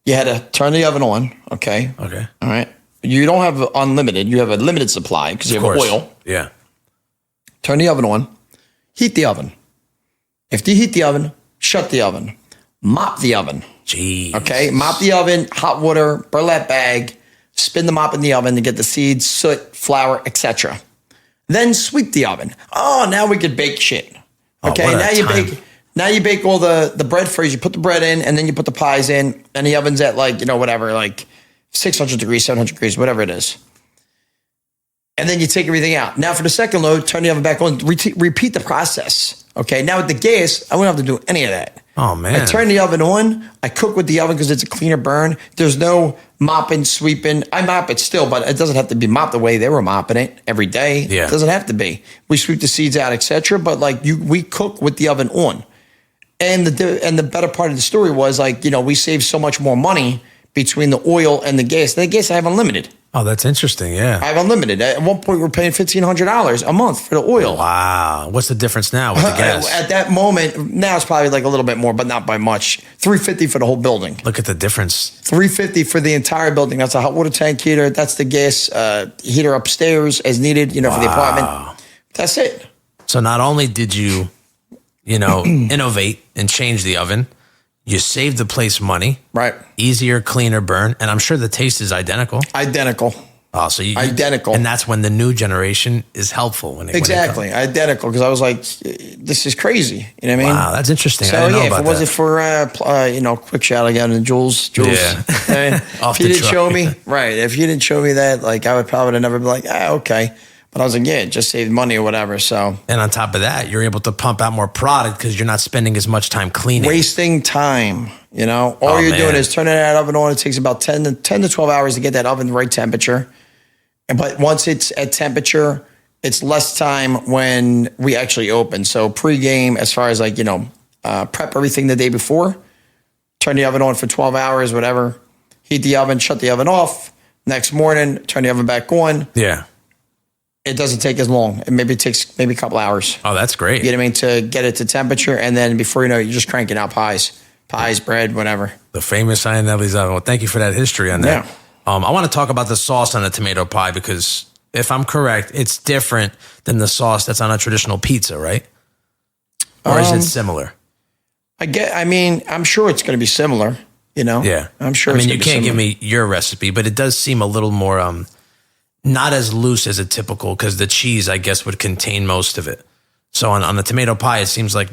B: you had to turn the oven on. Okay.
A: All
B: right. You don't have unlimited. You have a limited supply because you have oil.
A: Yeah.
B: Turn the oven on. Heat the oven. If you heat the oven, shut the oven. Mop the oven.
A: Jeez.
B: Okay? Mop the oven, hot water, burlap bag, spin the mop in the oven to get the seeds, soot, flour, etc. Then sweep the oven. Oh, now we could bake shit. Okay? Now you bake all the bread first. You put the bread in, and then you put the pies in, and the oven's at 600 degrees, 700 degrees, whatever it is. And then you take everything out. Now for the second load, turn the oven back on, repeat the process. Okay, now with the gas, I wouldn't have to do any of that.
A: Oh, man.
B: I turn the oven on, I cook with the oven because it's a cleaner burn. There's no mopping, sweeping. I mop it still, but it doesn't have to be mopped the way they were mopping it every day.
A: Yeah.
B: It doesn't have to be. We sweep the seeds out, etc. But we cook with the oven on. And the better part of the story was we saved so much more money between the oil and the gas. The gas I have unlimited.
A: Oh, that's interesting. Yeah.
B: I have unlimited. At one point, we're paying $1,500 a month for the oil.
A: Wow. What's the difference now with the gas?
B: At that moment, now it's probably a little bit more, but not by much. $350 for the whole building.
A: Look at the difference.
B: $350 for the entire building. That's a hot water tank heater. That's the gas heater upstairs as needed, for the apartment. That's it.
A: So not only did you, innovate and change the oven, you saved the place money.
B: Right.
A: Easier, cleaner burn. And I'm sure the taste is identical.
B: Identical.
A: Oh, so
B: identical.
A: And that's when the new generation is helpful.
B: Exactly. Identical. Because I was like, this is crazy. You know what I mean?
A: Wow, that's interesting.
B: So,
A: I didn't know about
B: if it wasn't for, quick shout again to Jules.
A: Yeah.
B: If you didn't show me, right. If you didn't show me that, like, I would probably have never be like, okay. But I was like, yeah, just save money or whatever. So,
A: and on top of that, you're able to pump out more product because you're not spending as much time cleaning.
B: Wasting time, All you're doing is turning that oven on. It takes about 10 to 12 hours to get that oven the right temperature. But once it's at temperature, it's less time when we actually open. So pre-game, as far as prep everything the day before, turn the oven on for 12 hours, whatever. Heat the oven, shut the oven off. Next morning, turn the oven back on.
A: Yeah.
B: It doesn't take as long. It takes a couple hours.
A: Oh, that's great.
B: You know what I mean? To get it to temperature. And then before you know it, you're just cranking out pies, bread, whatever.
A: The famous Iannelli's oven. Well, thank you for that history on that.
B: Yeah.
A: I want to talk about the sauce on a tomato pie because if I'm correct, it's different than the sauce that's on a traditional pizza, right? Or is it similar?
B: I'm sure it's going to be similar,
A: Yeah.
B: I'm sure
A: you can't give me your recipe, but it does seem a little more, not as loose as a typical, because the cheese, I guess, would contain most of it. So on the tomato pie, it seems like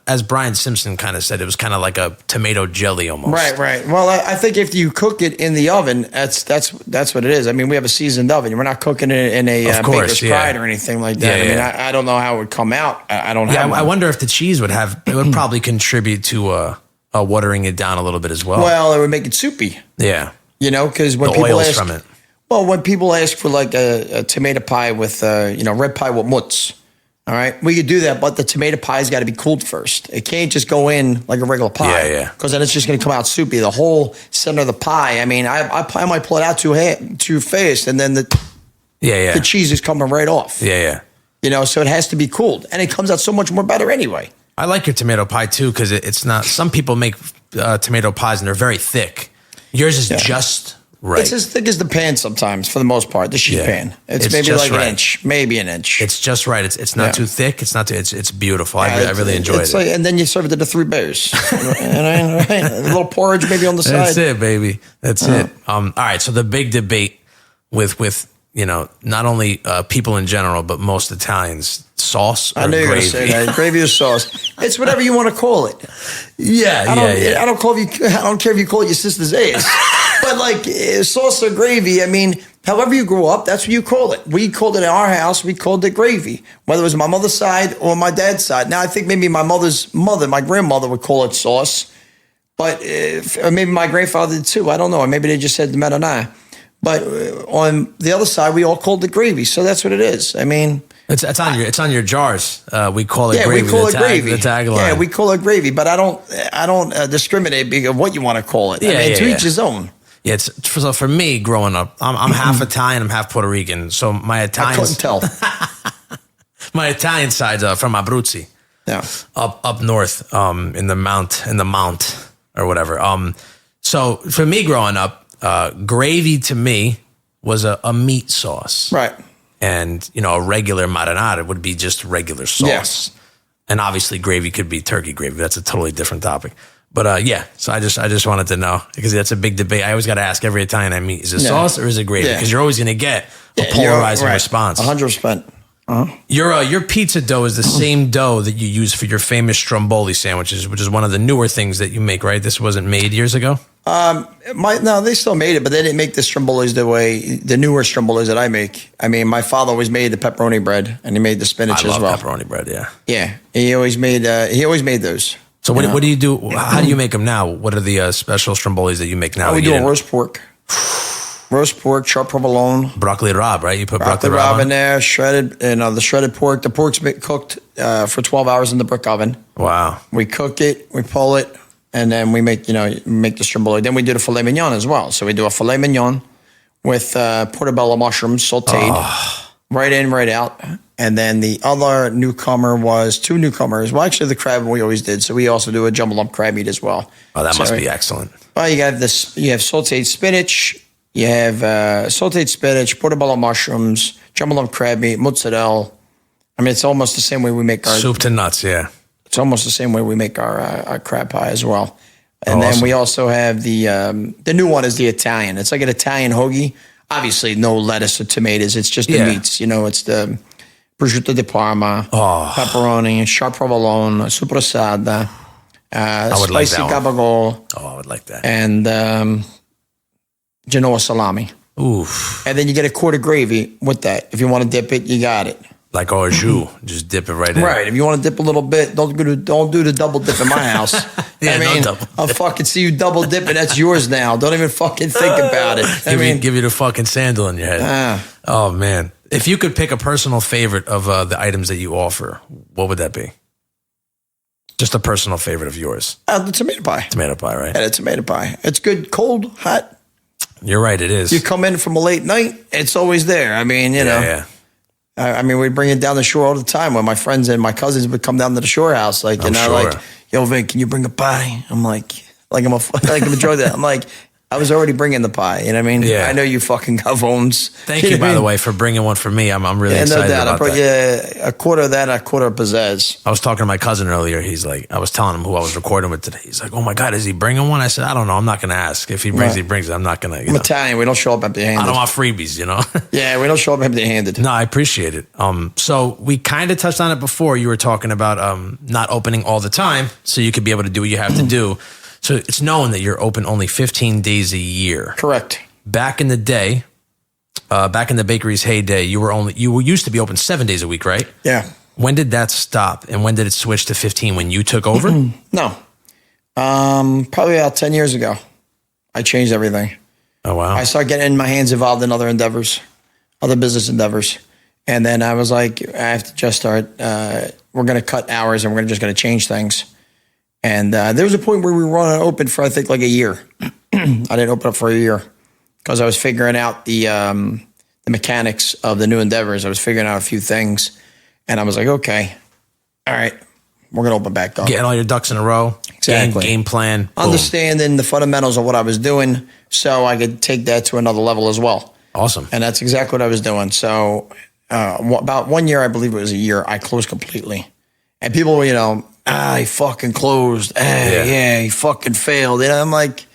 A: as Brian Simpson kind of said, it was kind of like a tomato jelly almost.
B: Right. Well, I think if you cook it in the oven, that's what it is. I mean, we have a seasoned oven. We're not cooking it in a Baker's Pride or anything like that.
A: Yeah.
B: I don't know how it would come out. I don't have
A: I wonder if the cheese would probably contribute to watering it down a little bit as well.
B: Well, it would make it soupy.
A: Yeah.
B: Because when
A: the
B: people
A: oils
B: ask
A: from it.
B: Well, when people ask for like a tomato pie with red pie with mutz. All right, we could do that, but the tomato pie's got to be cooled first. It can't just go in like a regular pie.
A: Yeah.
B: Because then it's just going to come out soupy. The whole center of the pie. I mean, I might pull it out too fast, and then the cheese is coming right off.
A: Yeah.
B: So it has to be cooled, and it comes out so much more better anyway.
A: I like your tomato pie too because it's not. Some people make tomato pies and they're very thick. Yours is just right.
B: It's as thick as the pan sometimes, for the most part. The sheet pan. It's maybe like an inch, maybe an inch.
A: It's just right. It's not too thick. It's not too. It's beautiful. I really enjoy it.
B: Like, and then you serve it to the three bears. Right? A little porridge maybe on the side.
A: That's it, baby. That's it. All right. So the big debate with not only people in general but most Italians: sauce or
B: I knew you were
A: gravy.
B: going to say that. Gravy or sauce. It's whatever you want to call it.
A: Yeah.
B: I don't care if you call it your sister's ass. But like sauce or gravy, I mean, however you grew up, that's what you call it. We called it in our house, we called it gravy, whether it was my mother's side or my dad's side. Now, I think maybe my mother's mother, my grandmother, would call it sauce, but or maybe my grandfather did too. I don't know. Or maybe they just said the men and I. But on the other side, we all called it gravy. So that's what it is. I mean,
A: it's on your jars. We call it gravy.
B: We call it gravy.
A: The tagline.
B: Yeah, we call it gravy, but I don't discriminate because of what you want to call it. To each his own.
A: Yeah, so for me, growing up, I'm half Italian, I'm half Puerto Rican. So my Italian,
B: I couldn't tell.
A: My Italian side's from Abruzzi, up north, in the mount or whatever. So for me, growing up, gravy to me was a meat sauce,
B: right? And
A: a regular marinara would be just regular sauce.
B: Yes.
A: And obviously, gravy could be turkey gravy. That's a totally different topic. But so I just wanted to know because that's a big debate. I always got to ask every Italian I meet: is it sauce or is it gravy? Because you're always going to get a polarizing response.
B: 100%.
A: Your pizza dough is the same dough that you use for your famous stromboli sandwiches, which is one of the newer things that you make, right? This wasn't made years ago.
B: No, they still made it, but they didn't make the strombolis the newer strombolis that I make. I mean, my father always made the pepperoni bread, and he made the spinach as well.
A: I love pepperoni bread.
B: Yeah. He always made those.
A: So what do you do? How do you make them now? What are the special strombolis that you make now?
B: We do a roast pork. Roast pork, sharp provolone.
A: Broccoli rabe, right? You put broccoli
B: rabe in there, shredded, and the shredded pork. The pork's been cooked for 12 hours in the brick oven.
A: Wow.
B: We cook it, we pull it, and then we make the stromboli. Then we do the filet mignon as well. So we do a filet mignon with portobello mushrooms sauteed, right in, right out. And then the other newcomer was two newcomers. Well, actually, the crab we always did. So we also do a jumbled up crab meat as well.
A: Oh, that must be excellent.
B: Well, you have sauteed spinach. You have sauteed spinach, portobello mushrooms, jumbled up crab meat, mozzarella. I mean, it's almost the same way we make our
A: soup to nuts. Yeah,
B: it's almost the same way we make our crab pie as well. And then we also have the new one is the Italian. It's like an Italian hoagie. obviously no lettuce or tomatoes. It's just the meats. It's the prosciutto di Parma, pepperoni, sharp provolone, sopressata, spicy gabagool.
A: I would like that.
B: And Genoa salami.
A: Oof.
B: And then you get a quart of gravy with that. If you want to dip it, you got it.
A: Like au jus, just dip it right in.
B: Right. If you want to dip a little bit, don't do the double dip in my house. I'll fucking see you double dipping. That's yours now. Don't even fucking think about it.
A: Give you the fucking sandal in your head. Oh man. If you could pick a personal favorite of the items that you offer, what would that be? Just a personal favorite of yours.
B: The tomato pie.
A: Tomato pie, right?
B: Yeah, the tomato pie. It's good, cold, hot.
A: You're right, it is.
B: You come in from a late night, it's always there.
A: Yeah.
B: We bring it down the shore all the time when my friends and my cousins would come down to the shore house. Like, yo, Vin, can you bring a pie? I'm like I'm enjoy that. I'm like, I was already bringing the pie. You know what I mean?
A: Yeah.
B: I know you fucking have owns.
A: Thank you, by the way, for bringing one for me. I'm really excited about that.
B: Yeah, a quarter of that, a quarter of pizzazz.
A: I was talking to my cousin earlier. He's like, I was telling him who I was recording with today. He's like, oh my God, is he bringing one? I said, I don't know. I'm not going to ask. If he brings, he brings it. I'm not going to.
B: I'm Italian. We don't show up empty-handed.
A: I don't want freebies,
B: Yeah, we don't show up empty-handed.
A: No, I appreciate it. So we kind of touched on it before. You were talking about not opening all the time so you could be able to do what you have to do. So it's known that you're open only 15 days a year.
B: Correct.
A: Back in the day, back in the bakery's heyday, you used to be open 7 days a week, right?
B: Yeah.
A: When did that stop, and when did it switch to 15? When you took over?
B: No. Probably about 10 years ago. I changed everything.
A: Oh, wow.
B: I started getting my hands involved in other endeavors, other business endeavors. And then I was like, I have to just start, we're going to cut hours and we're just going to change things. And there was a point where we were open for, I think, like a year. I didn't open up for a year because I was figuring out the mechanics of the new endeavors. I was figuring out a few things. And I was like, okay, all right, we're going to open back up.
A: Getting all your ducks in a row.
B: Exactly.
A: Game plan.
B: Understanding the fundamentals of what I was doing so I could take that to another level as well.
A: Awesome.
B: And that's exactly what I was doing. So about 1 year, I believe it was a year, I closed completely. And people, he fucking closed. Yeah, he fucking failed. I'm like,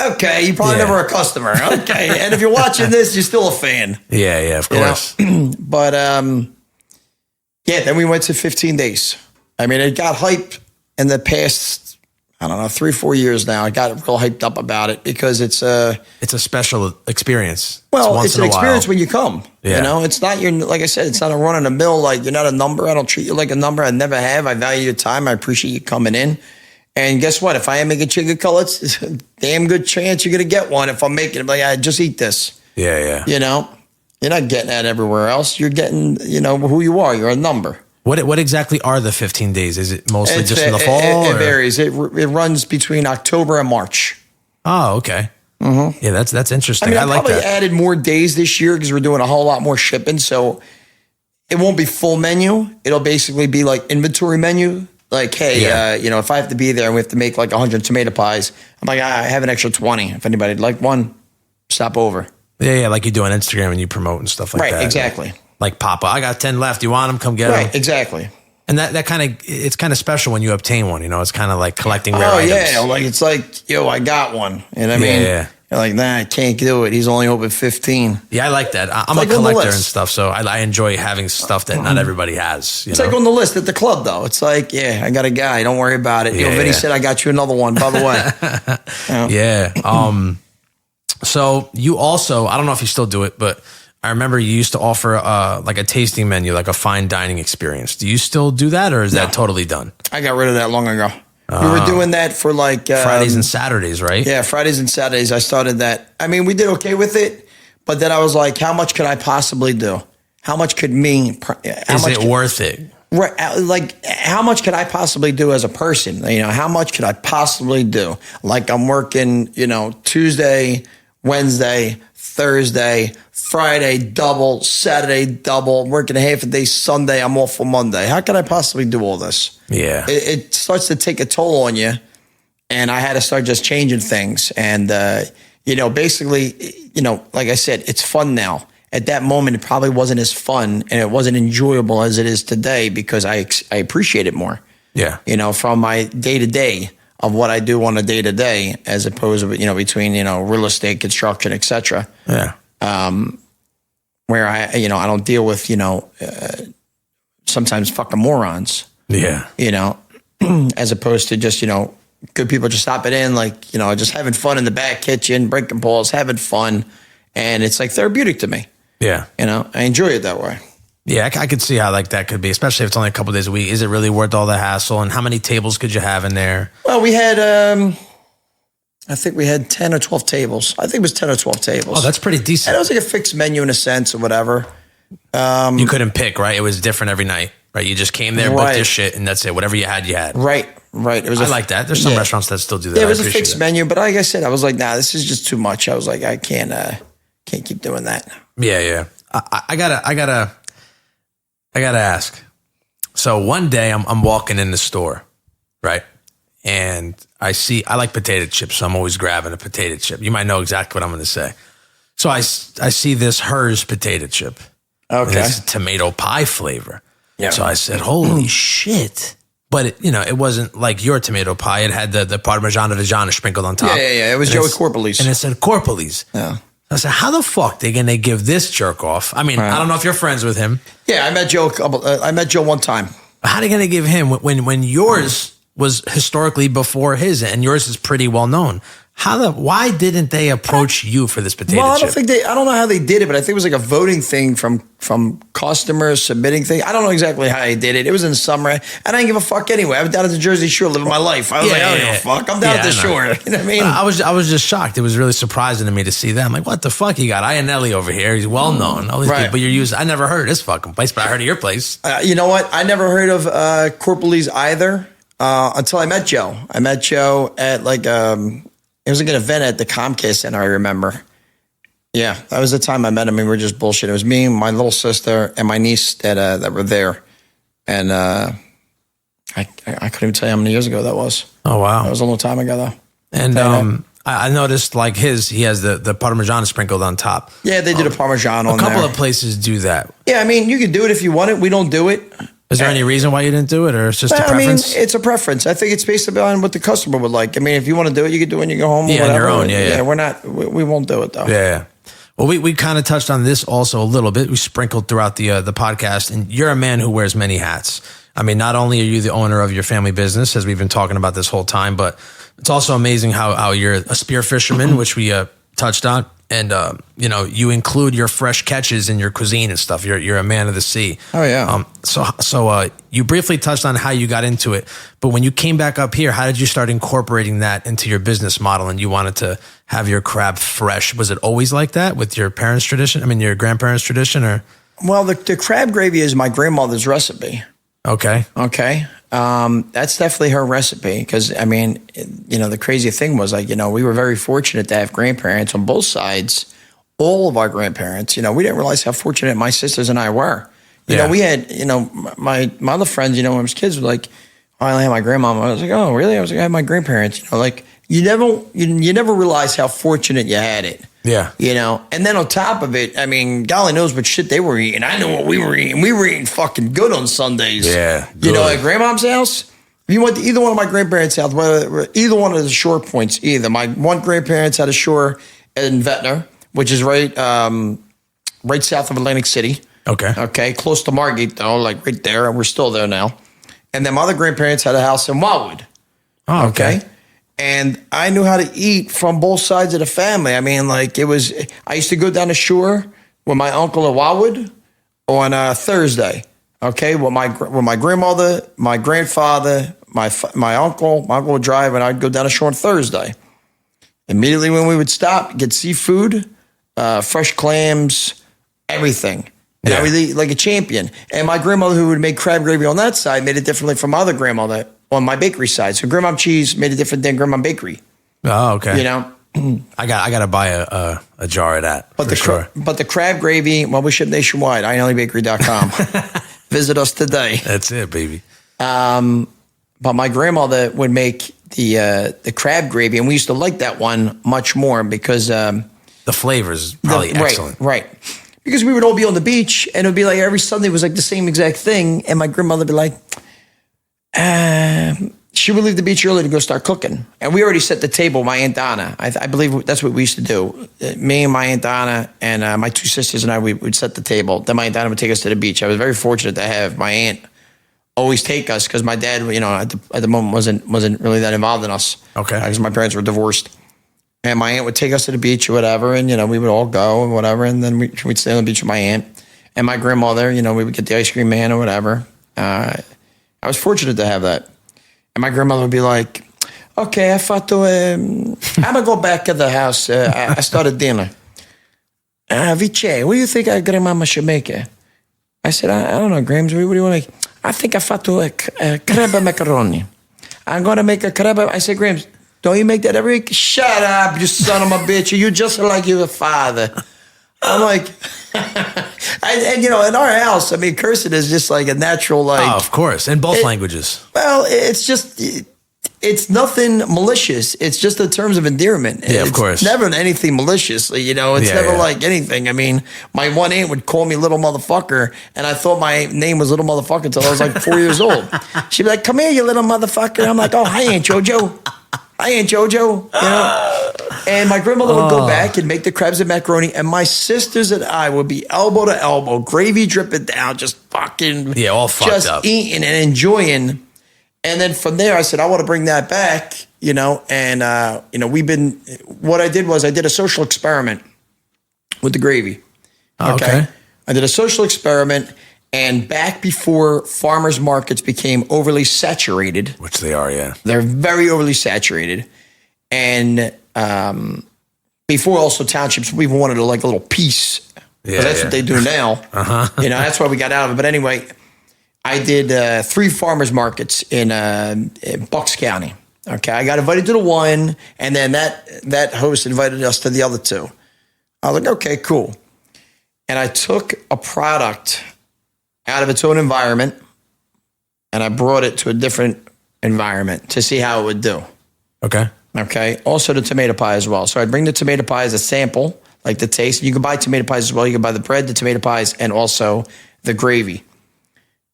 B: okay, you're probably never a customer. Okay. And if you're watching this, you're still a fan.
A: Yeah, of course.
B: But, then we went to 15 days. It got hyped in the past, 3-4 years now. I got real hyped up about it because it's a
A: special experience.
B: Well, it's an experience when you come. Yeah. It's not like I said, it's not a run of the mill. Like, you're not a number. I don't treat you like a number. I never have. I value your time. I appreciate you coming in. And guess what? If I am making chicken cutlets, it's a damn good chance you're going to get one. If I'm making it, like, just eat this.
A: Yeah.
B: You're not getting that everywhere else. You're getting, who you are. You're a number.
A: What exactly are the 15 days? Is it mostly just in the fall?
B: It varies. It runs between October and March.
A: Oh, okay. Mm-hmm. Yeah, that's interesting. I like that.
B: I probably added more days this year because we're doing a whole lot more shipping. So it won't be full menu. It'll basically be like inventory menu. Like, hey, if I have to be there and we have to make like 100 tomato pies, I'm like, I have an extra 20. If anybody'd like one, stop over.
A: Yeah, like you do on Instagram and you promote and stuff like that.
B: Right, exactly.
A: Like Papa, I got 10 left. You want them? Come get them.
B: Right, exactly.
A: And that kind of, it's kind of special when you obtain one. It's kind of like collecting rare items.
B: Yeah, like it's like, I got one. You know what I mean?
A: Yeah.
B: You're like, nah, I can't do it. He's only open 15.
A: Yeah, I like that. I'm like a collector and stuff, so I enjoy having stuff that not everybody has.
B: It's like on the list at the club, though. It's like, I got a guy. Don't worry about it. Vinny said I got you another one, by the way.
A: Yeah. So you also, I don't know if you still do it, but I remember you used to offer like a tasting menu, like a fine dining experience. Do you still do that, or is that totally done? I got rid of that long ago. We were doing that for like Fridays and Saturdays, right?
B: Yeah, Fridays and Saturdays. I started that. We did okay with it, but then I was like, how much could I possibly do? How much could me?
A: Is it worth it?
B: Right, like how much could I possibly do as a person? How much could I possibly do? Like I'm working, Tuesday, Wednesday, Thursday, Friday, double, Saturday, double, working a half a day, Sunday, I'm off for Monday. How can I possibly do all this?
A: Yeah.
B: It starts to take a toll on you. And I had to start just changing things. And, basically, like I said, it's fun now. At that moment, it probably wasn't as fun and it wasn't enjoyable as it is today because I appreciate it more.
A: Yeah.
B: From my day to day, of what I do on a day to day, as opposed to, between, real estate, construction, etc.
A: Yeah.
B: Where I don't deal with, sometimes fucking morons.
A: Yeah.
B: As opposed to just, good people just stopping in, like, just having fun in the back kitchen, breaking balls, having fun. And it's like therapeutic to me.
A: Yeah.
B: I enjoy it that way.
A: Yeah, I could see how like that could be, especially if it's only a couple days a week. Is it really worth all the hassle? And how many tables could you have in there?
B: Well, we had, I think we had 10 or 12 tables. I think it was 10 or 12 tables.
A: Oh, that's pretty decent.
B: And it was like a fixed menu in a sense or whatever.
A: You couldn't pick, right? It was different every night, right? You just came there, booked your shit, and that's it. Whatever you had, you had.
B: Right. It was.
A: I like that. There's some restaurants that still do that.
B: Yeah, it was a fixed menu, but like I said, I was like, nah, this is just too much. I was like, I can't keep doing that.
A: Yeah. I gotta ask. So one day I'm walking in the store, right? And I like potato chips, so I'm always grabbing a potato chip. You might know exactly what I'm going to say. So I see this Hers potato chip.
B: Okay.
A: It's tomato pie flavor.
B: Yeah.
A: So I said, holy shit. But it wasn't like your tomato pie. It had the Parmigiano Reggiano sprinkled on top.
B: Yeah. It was Joey Corpelli's.
A: And it said Corpelli's.
B: Yeah.
A: I said, how the fuck they going to give this jerk off? I mean, I don't know if you're friends with him.
B: Yeah, I met Joe one time.
A: How are they going to give him when yours was historically before his, and yours is pretty well known? Why didn't they approach you for this potato chip?
B: I don't know how they did it, but I think it was like a voting thing from customers submitting thing. I don't know exactly how they did it. It was in the summer, and I didn't give a fuck anyway. I was down at the Jersey Shore living my life. I was I don't give a fuck. I'm down at the shore. You know what I mean?
A: I was just shocked. It was really surprising to me to see that. I'm like, what the fuck? You got Iannelli over here. He's well known. All these people I never heard of this fucking place, but I heard of your place.
B: You know what? I never heard of Corpelli's either until I met Joe. I met Joe at it was like an event at the Comcast Center, I remember. Yeah, that was the time I met him. We were just bullshit. It was me, my little sister, and my niece that were there. And I couldn't even tell you how many years ago that was.
A: Oh, wow.
B: That was a long time ago, though.
A: And I noticed like he has the Parmigiano sprinkled on top.
B: Yeah, they did a Parmigiano on there.
A: A couple of places do that.
B: Yeah, I mean, you could do it if you want it. We don't do it.
A: Is there any reason why you didn't do it, or it's just a preference?
B: I mean, it's a preference. I think it's based on what the customer would like. I mean, if you want to do it, you can do it when you go home.
A: Yeah,
B: or whatever.
A: on your own.
B: We won't do it though.
A: Yeah. Well, we kind of touched on this also a little bit. We sprinkled throughout the podcast, and you're a man who wears many hats. I mean, not only are you the owner of your family business, as we've been talking about this whole time, but it's also amazing how you're a spear fisherman, which we touched on. And, you include your fresh catches in your cuisine and stuff. You're a man of the sea.
B: Oh, yeah.
A: So you briefly touched on how you got into it. But when you came back up here, how did you start incorporating that into your business model and you wanted to have your crab fresh? Was it always like that with your parents' tradition? I mean, your grandparents' tradition? Or?
B: Well, the crab gravy is my grandmother's recipe.
A: Okay.
B: That's definitely her recipe because, I mean, the crazy thing was we were very fortunate to have grandparents on both sides, all of our grandparents. We didn't realize how fortunate my sisters and I were. We had, my other friends, when I was kids were like, oh, I only have my grandmama. I was like, oh, really? I was like, I have my grandparents. You never realize how fortunate you had it.
A: Yeah.
B: And then on top of it, I mean, golly knows what shit they were eating. I know what we were eating. We were eating fucking good on Sundays.
A: Yeah.
B: At grandmom's house, if you went to either one of my grandparents' house, either one of the shore points, my one grandparents had a shore in Ventnor, which is right south of Atlantic City. Okay. Close to Margate, though, like right there. And we're still there now. And then my other grandparents had a house in Wildwood.
A: Oh, okay.
B: And I knew how to eat from both sides of the family. I mean, I used to go down the shore with my uncle at Wildwood on Thursday. Okay, with my grandmother, my grandfather, my uncle would drive, and I'd go down the shore on Thursday. Immediately when we would stop, get seafood, fresh clams, everything. And I would eat like a champion. And my grandmother, who would make crab gravy on that side, made it differently from my other grandmother on my bakery side. So Grandma Cheese made it different than Grandma Bakery.
A: Oh, okay. I got to buy a jar of that. But
B: the crab gravy, we ship nationwide. Iannellibakery.com. Visit us today.
A: That's it, baby.
B: But my grandmother would make the crab gravy, and we used to like that one much more because
A: the flavor is probably excellent.
B: Right. Because we would all be on the beach, and it would be like every Sunday was like the same exact thing, and my grandmother would be like, she would leave the beach early to go start cooking. And we already set the table, my Aunt Donna. I believe that's what we used to do. Me and my Aunt Donna and my two sisters and I, we'd set the table. Then my Aunt Donna would take us to the beach. I was very fortunate to have my aunt always take us because my dad, at the moment wasn't really that involved in us.
A: Okay.
B: Because my parents were divorced. And my aunt would take us to the beach or whatever, and, we would all go and whatever, and then we'd stay on the beach with my aunt. And my grandmother, we would get the ice cream man or whatever. I was fortunate to have that. And my grandmother would be like, okay, I'm going to go back to the house. I started dinner. Vice, what do you think our grandmama should make? I said, I don't know, Grams, what do you want to make? I think I fatto a crab macaroni. I'm going to make a crab. I said, Grams, don't you make that every week? Shut up, you son of a bitch. You're just like your father. I'm like, in our house, cursing is just like a natural,
A: Oh, of course, in both languages.
B: Well, it's nothing malicious. It's just in terms of endearment.
A: Yeah,
B: it's
A: of course.
B: Never anything malicious. It's never like anything. My one aunt would call me little motherfucker, and I thought my name was little motherfucker until I was like 4 years old. She'd be like, come here, you little motherfucker. I'm like, oh, hi, Aunt Jojo. Hi, Aunt Jojo. And my grandmother would go back and make the crabs and macaroni, and my sisters and I would be elbow to elbow, gravy dripping down, just fucking,
A: all fucked
B: just
A: up,
B: eating and enjoying. And then from there, I said, I want to bring that back, and what I did was I did a social experiment with the gravy.
A: Okay.
B: I did a social experiment, and back before farmers markets became overly saturated,
A: which they are, yeah,
B: they're very overly saturated, and before also townships, we even wanted a little piece. Yeah, that's what they do now. That's why we got out of it. But anyway, I did 3 farmers markets in Bucks County. Okay, I got invited to the one, and then that host invited us to the other 2. I was like, okay, cool. And I took a product out of its own environment, and I brought it to a different environment to see how it would do. Okay. Also the tomato pie as well. So I'd bring the tomato pie as a sample, like the taste. You can buy tomato pies as well. You can buy the bread, the tomato pies, and also the gravy.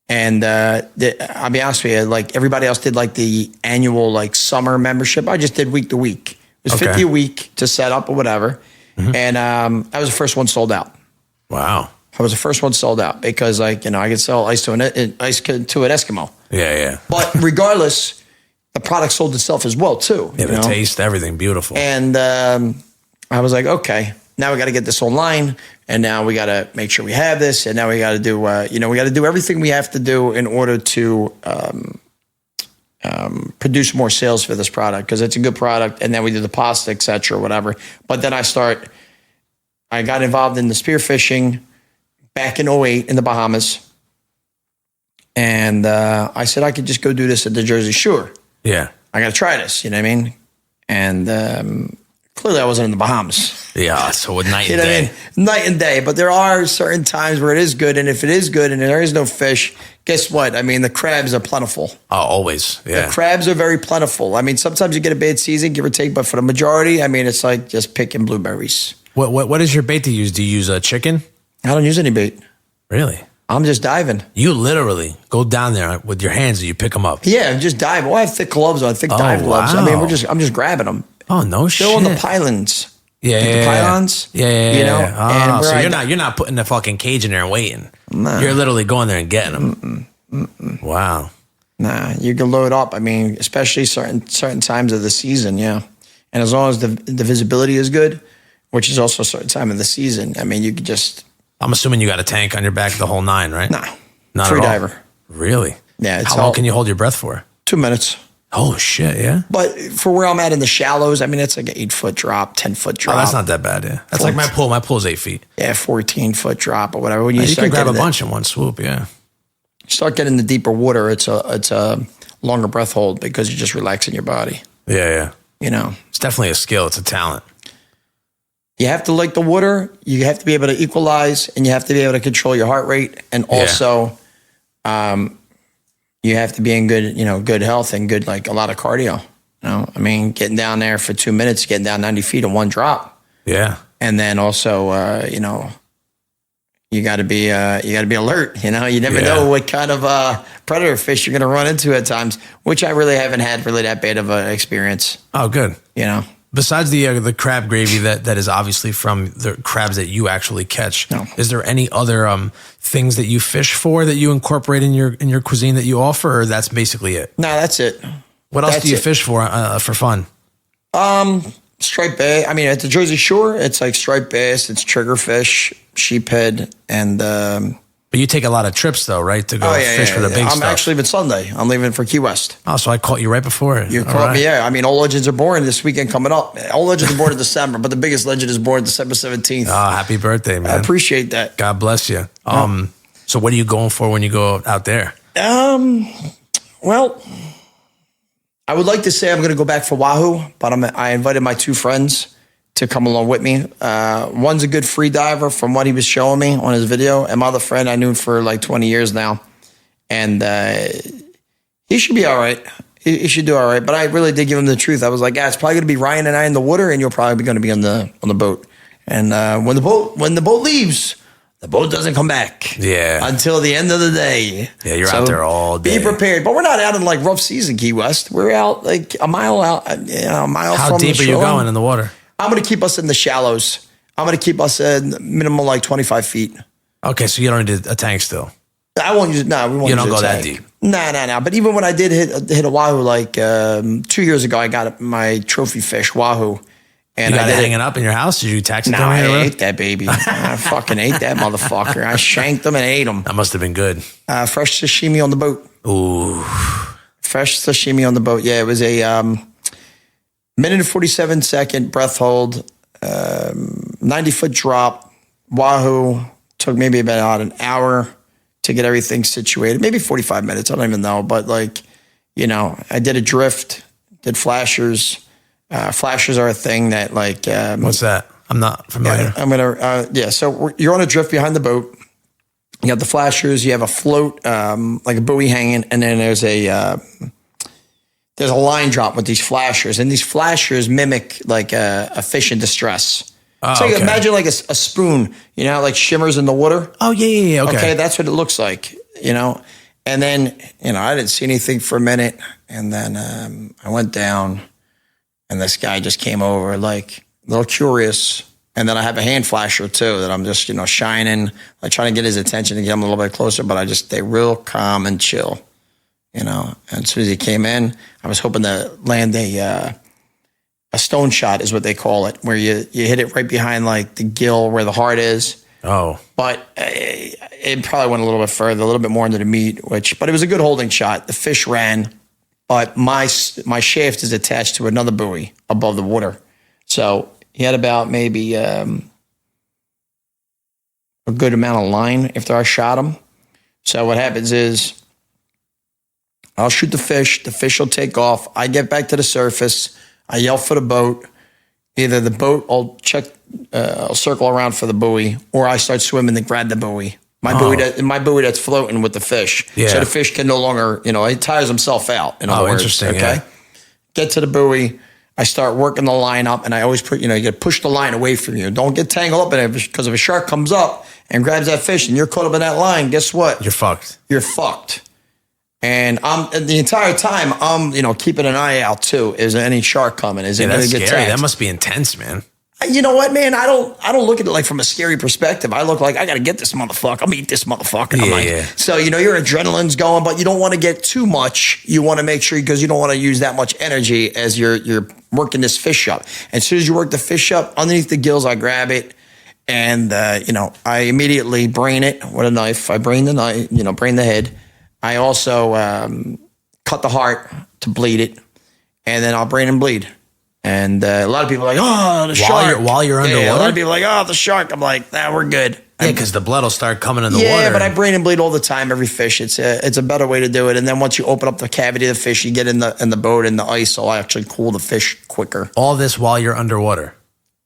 B: And I'll be honest with you, like everybody else did like the annual summer membership. I just did week to week. It was $50 a week to set up or whatever. Mm-hmm. And I was the first one sold out.
A: Wow.
B: I was the first one sold out because I could sell ice to an Eskimo.
A: Yeah.
B: But regardless, the product sold itself as well too.
A: Yeah, the taste, everything, beautiful.
B: And I was like, okay, now we got to get this online, and now we got to make sure we have this, and now we got to do, we got to do everything we have to do in order to produce more sales for this product because it's a good product. And then we do the pasta, et cetera, whatever. But then I got involved in the spearfishing back in 2008 in the Bahamas. And I said I could just go do this at the Jersey Shore.
A: Yeah.
B: I got to try this, you know what I mean? And clearly I wasn't in the Bahamas.
A: Yeah, so night and day.
B: Night and day. But there are certain times where it is good. And if it is good and there is no fish, guess what? The crabs are plentiful.
A: Oh, always. Yeah.
B: The crabs are very plentiful. Sometimes you get a bad season, give or take. But for the majority, it's like just picking blueberries.
A: What is your bait to use? Do you use a chicken?
B: I don't use any bait.
A: Really?
B: I'm just diving.
A: You literally go down there with your hands and you pick them up.
B: Yeah, I'm just diving. Well, I have thick gloves on, thick dive gloves.
A: Wow.
B: I'm just grabbing them.
A: Oh, no shit.
B: Still on the pylons.
A: Yeah,
B: the pylons.
A: Yeah. So you're not putting the fucking cage in there and waiting.
B: Nah.
A: You're literally going there and getting them. Wow.
B: Nah, you can load up. Especially certain times of the season. Yeah, and as long as the visibility is good, which is also a certain time of the season. You could just.
A: I'm assuming you got a tank on your back the whole 9, right?
B: Nah,
A: not
B: free
A: at all.
B: diver.
A: Really?
B: Yeah.
A: How long can you hold your breath for?
B: 2 minutes.
A: Oh shit! Yeah.
B: But for where I'm at in the shallows, it's like an 8-foot drop, 10-foot drop.
A: Oh, that's not that bad. Yeah, that's like my pool. My pool's 8 feet.
B: Yeah, 14-foot drop or whatever. When you
A: can grab a bunch in one swoop. Yeah.
B: Start getting the deeper water. It's a longer breath hold because you're just relaxing your body.
A: Yeah.
B: It's
A: definitely a skill. It's a talent.
B: You have to like the water. You have to be able to equalize, and you have to be able to control your heart rate, and also, you have to be in good health and good a lot of cardio. Getting down there for 2 minutes, getting down 90 feet in one drop.
A: Yeah,
B: and then also you got to be alert. You never know what kind of predator fish you're going to run into at times, which I really haven't had really that bad of an experience.
A: Oh, good. Besides the crab gravy that is obviously from the crabs that you actually catch, is there any other things that you fish for that you incorporate in your cuisine that you offer, or that's basically it?
B: No, that's it.
A: What else do you fish for fun?
B: Striped bass. I mean, at the Jersey Shore, it's like striped bass, it's triggerfish, sheephead, and.
A: But you take a lot of trips, though, right? To go fish for the big stuff.
B: I'm actually leaving Sunday. I'm leaving for Key West.
A: Oh, so I caught you right before it.
B: You caught me, yeah. I mean, all legends are born this weekend coming up. All legends are born in December, but the biggest legend is born December 17th.
A: Oh, happy birthday, man.
B: I appreciate that.
A: God bless you. So what are you going for when you go out there?
B: Well, I would like to say I'm going to go back for wahoo, but I invited my 2 friends to come along with me. One's a good free diver from what he was showing me on his video. And my other friend, I knew him for like 20 years now. And he should be all right. He should do all right. But I really did give him the truth. I was like, it's probably going to be Ryan and I in the water, and you're probably going to be on the boat. And when the boat leaves, the boat doesn't come back.
A: Yeah.
B: Until the end of the day.
A: Yeah, you're out there all day.
B: Be prepared. But we're not out in like rough season, Key West. We're out like a mile out, a mile
A: How
B: from the
A: deep are you going in the water?
B: I'm going to keep us in the shallows. I'm going to keep us at minimum like 25 feet.
A: Okay, so you don't need a tank still.
B: I won't use it. No, we won't.
A: You don't
B: use
A: go
B: a tank.
A: that deep.
B: No. But even when I did hit a wahoo, like 2 years ago, I got my trophy fish wahoo, and
A: you got
B: I
A: it hanging up in your house. Did you tax it?
B: No, I ate that baby. I fucking ate that motherfucker. I shanked them and ate them.
A: That must have been good.
B: Fresh sashimi on the boat.
A: Ooh,
B: fresh sashimi on the boat. Yeah, it was a minute and 47-second breath hold. 90-foot drop, wahoo. Took maybe about an hour to get everything situated. Maybe 45 minutes. I don't even know. But I did a drift, did flashers. Flashers are a thing that
A: what's that? I'm not familiar.
B: I'm going to, so you're on a drift behind the boat. You have the flashers. You have a float, like a buoy hanging. And then there's a line drop with these flashers, and these flashers mimic like a fish in distress. So you imagine like a spoon, like shimmers in the water.
A: Oh yeah.
B: Okay, that's what it looks like, And then I didn't see anything for a minute, and then I went down, and this guy just came over like a little curious, and then I have a hand flasher too that I'm just shining, like trying to get his attention to get him a little bit closer, but I just stay real calm and chill. And as soon as he came in, I was hoping to land a stone shot is what they call it, where you hit it right behind like the gill where the heart is.
A: Oh.
B: But it probably went a little bit further, a little bit more into the meat, but it was a good holding shot. The fish ran, but my shaft is attached to another buoy above the water. So he had about maybe a good amount of line after I shot him. So what happens is, I'll shoot the fish will take off. I get back to the surface. I yell for the boat. Either the boat, I'll circle around for the buoy, or I start swimming to grab the buoy. My buoy that's floating with the fish.
A: Yeah.
B: So the fish can no longer, he tires himself out, in other words.
A: Interesting,
B: okay?
A: Yeah.
B: Get to the buoy. I start working the line up, and I always put, you got to push the line away from you. Don't get tangled up in it, because if a shark comes up and grabs that fish and you're caught up in that line, guess what?
A: You're fucked.
B: You're fucked. And the entire time I'm, keeping an eye out too. Is there any shark coming? Is it going to get
A: scary.
B: tagged?
A: That must be intense, man.
B: You know what, man? I don't look at it like from a scary perspective. I look like I got to get this motherfucker. I'm eat this motherfucker.
A: Yeah.
B: So your adrenaline's going, but you don't want to get too much. You want to make sure, because you don't want to use that much energy as you're working this fish up. As soon as you work the fish up, underneath the gills, I grab it, and I immediately brain it with a knife. I brain the knife, brain the head. I also cut the heart to bleed it, and then I'll brain and bleed. And a lot of people are like, oh, the shark.
A: While you're underwater?
B: Yeah, a lot of people are like, oh, the shark. I'm like, nah, we're good.
A: Yeah, because the blood will start coming in the water.
B: Yeah, but I brain and bleed all the time, every fish. It's a better way to do it. And then once you open up the cavity of the fish, you get in the boat, and the ice will actually cool the fish quicker.
A: All this while you're underwater?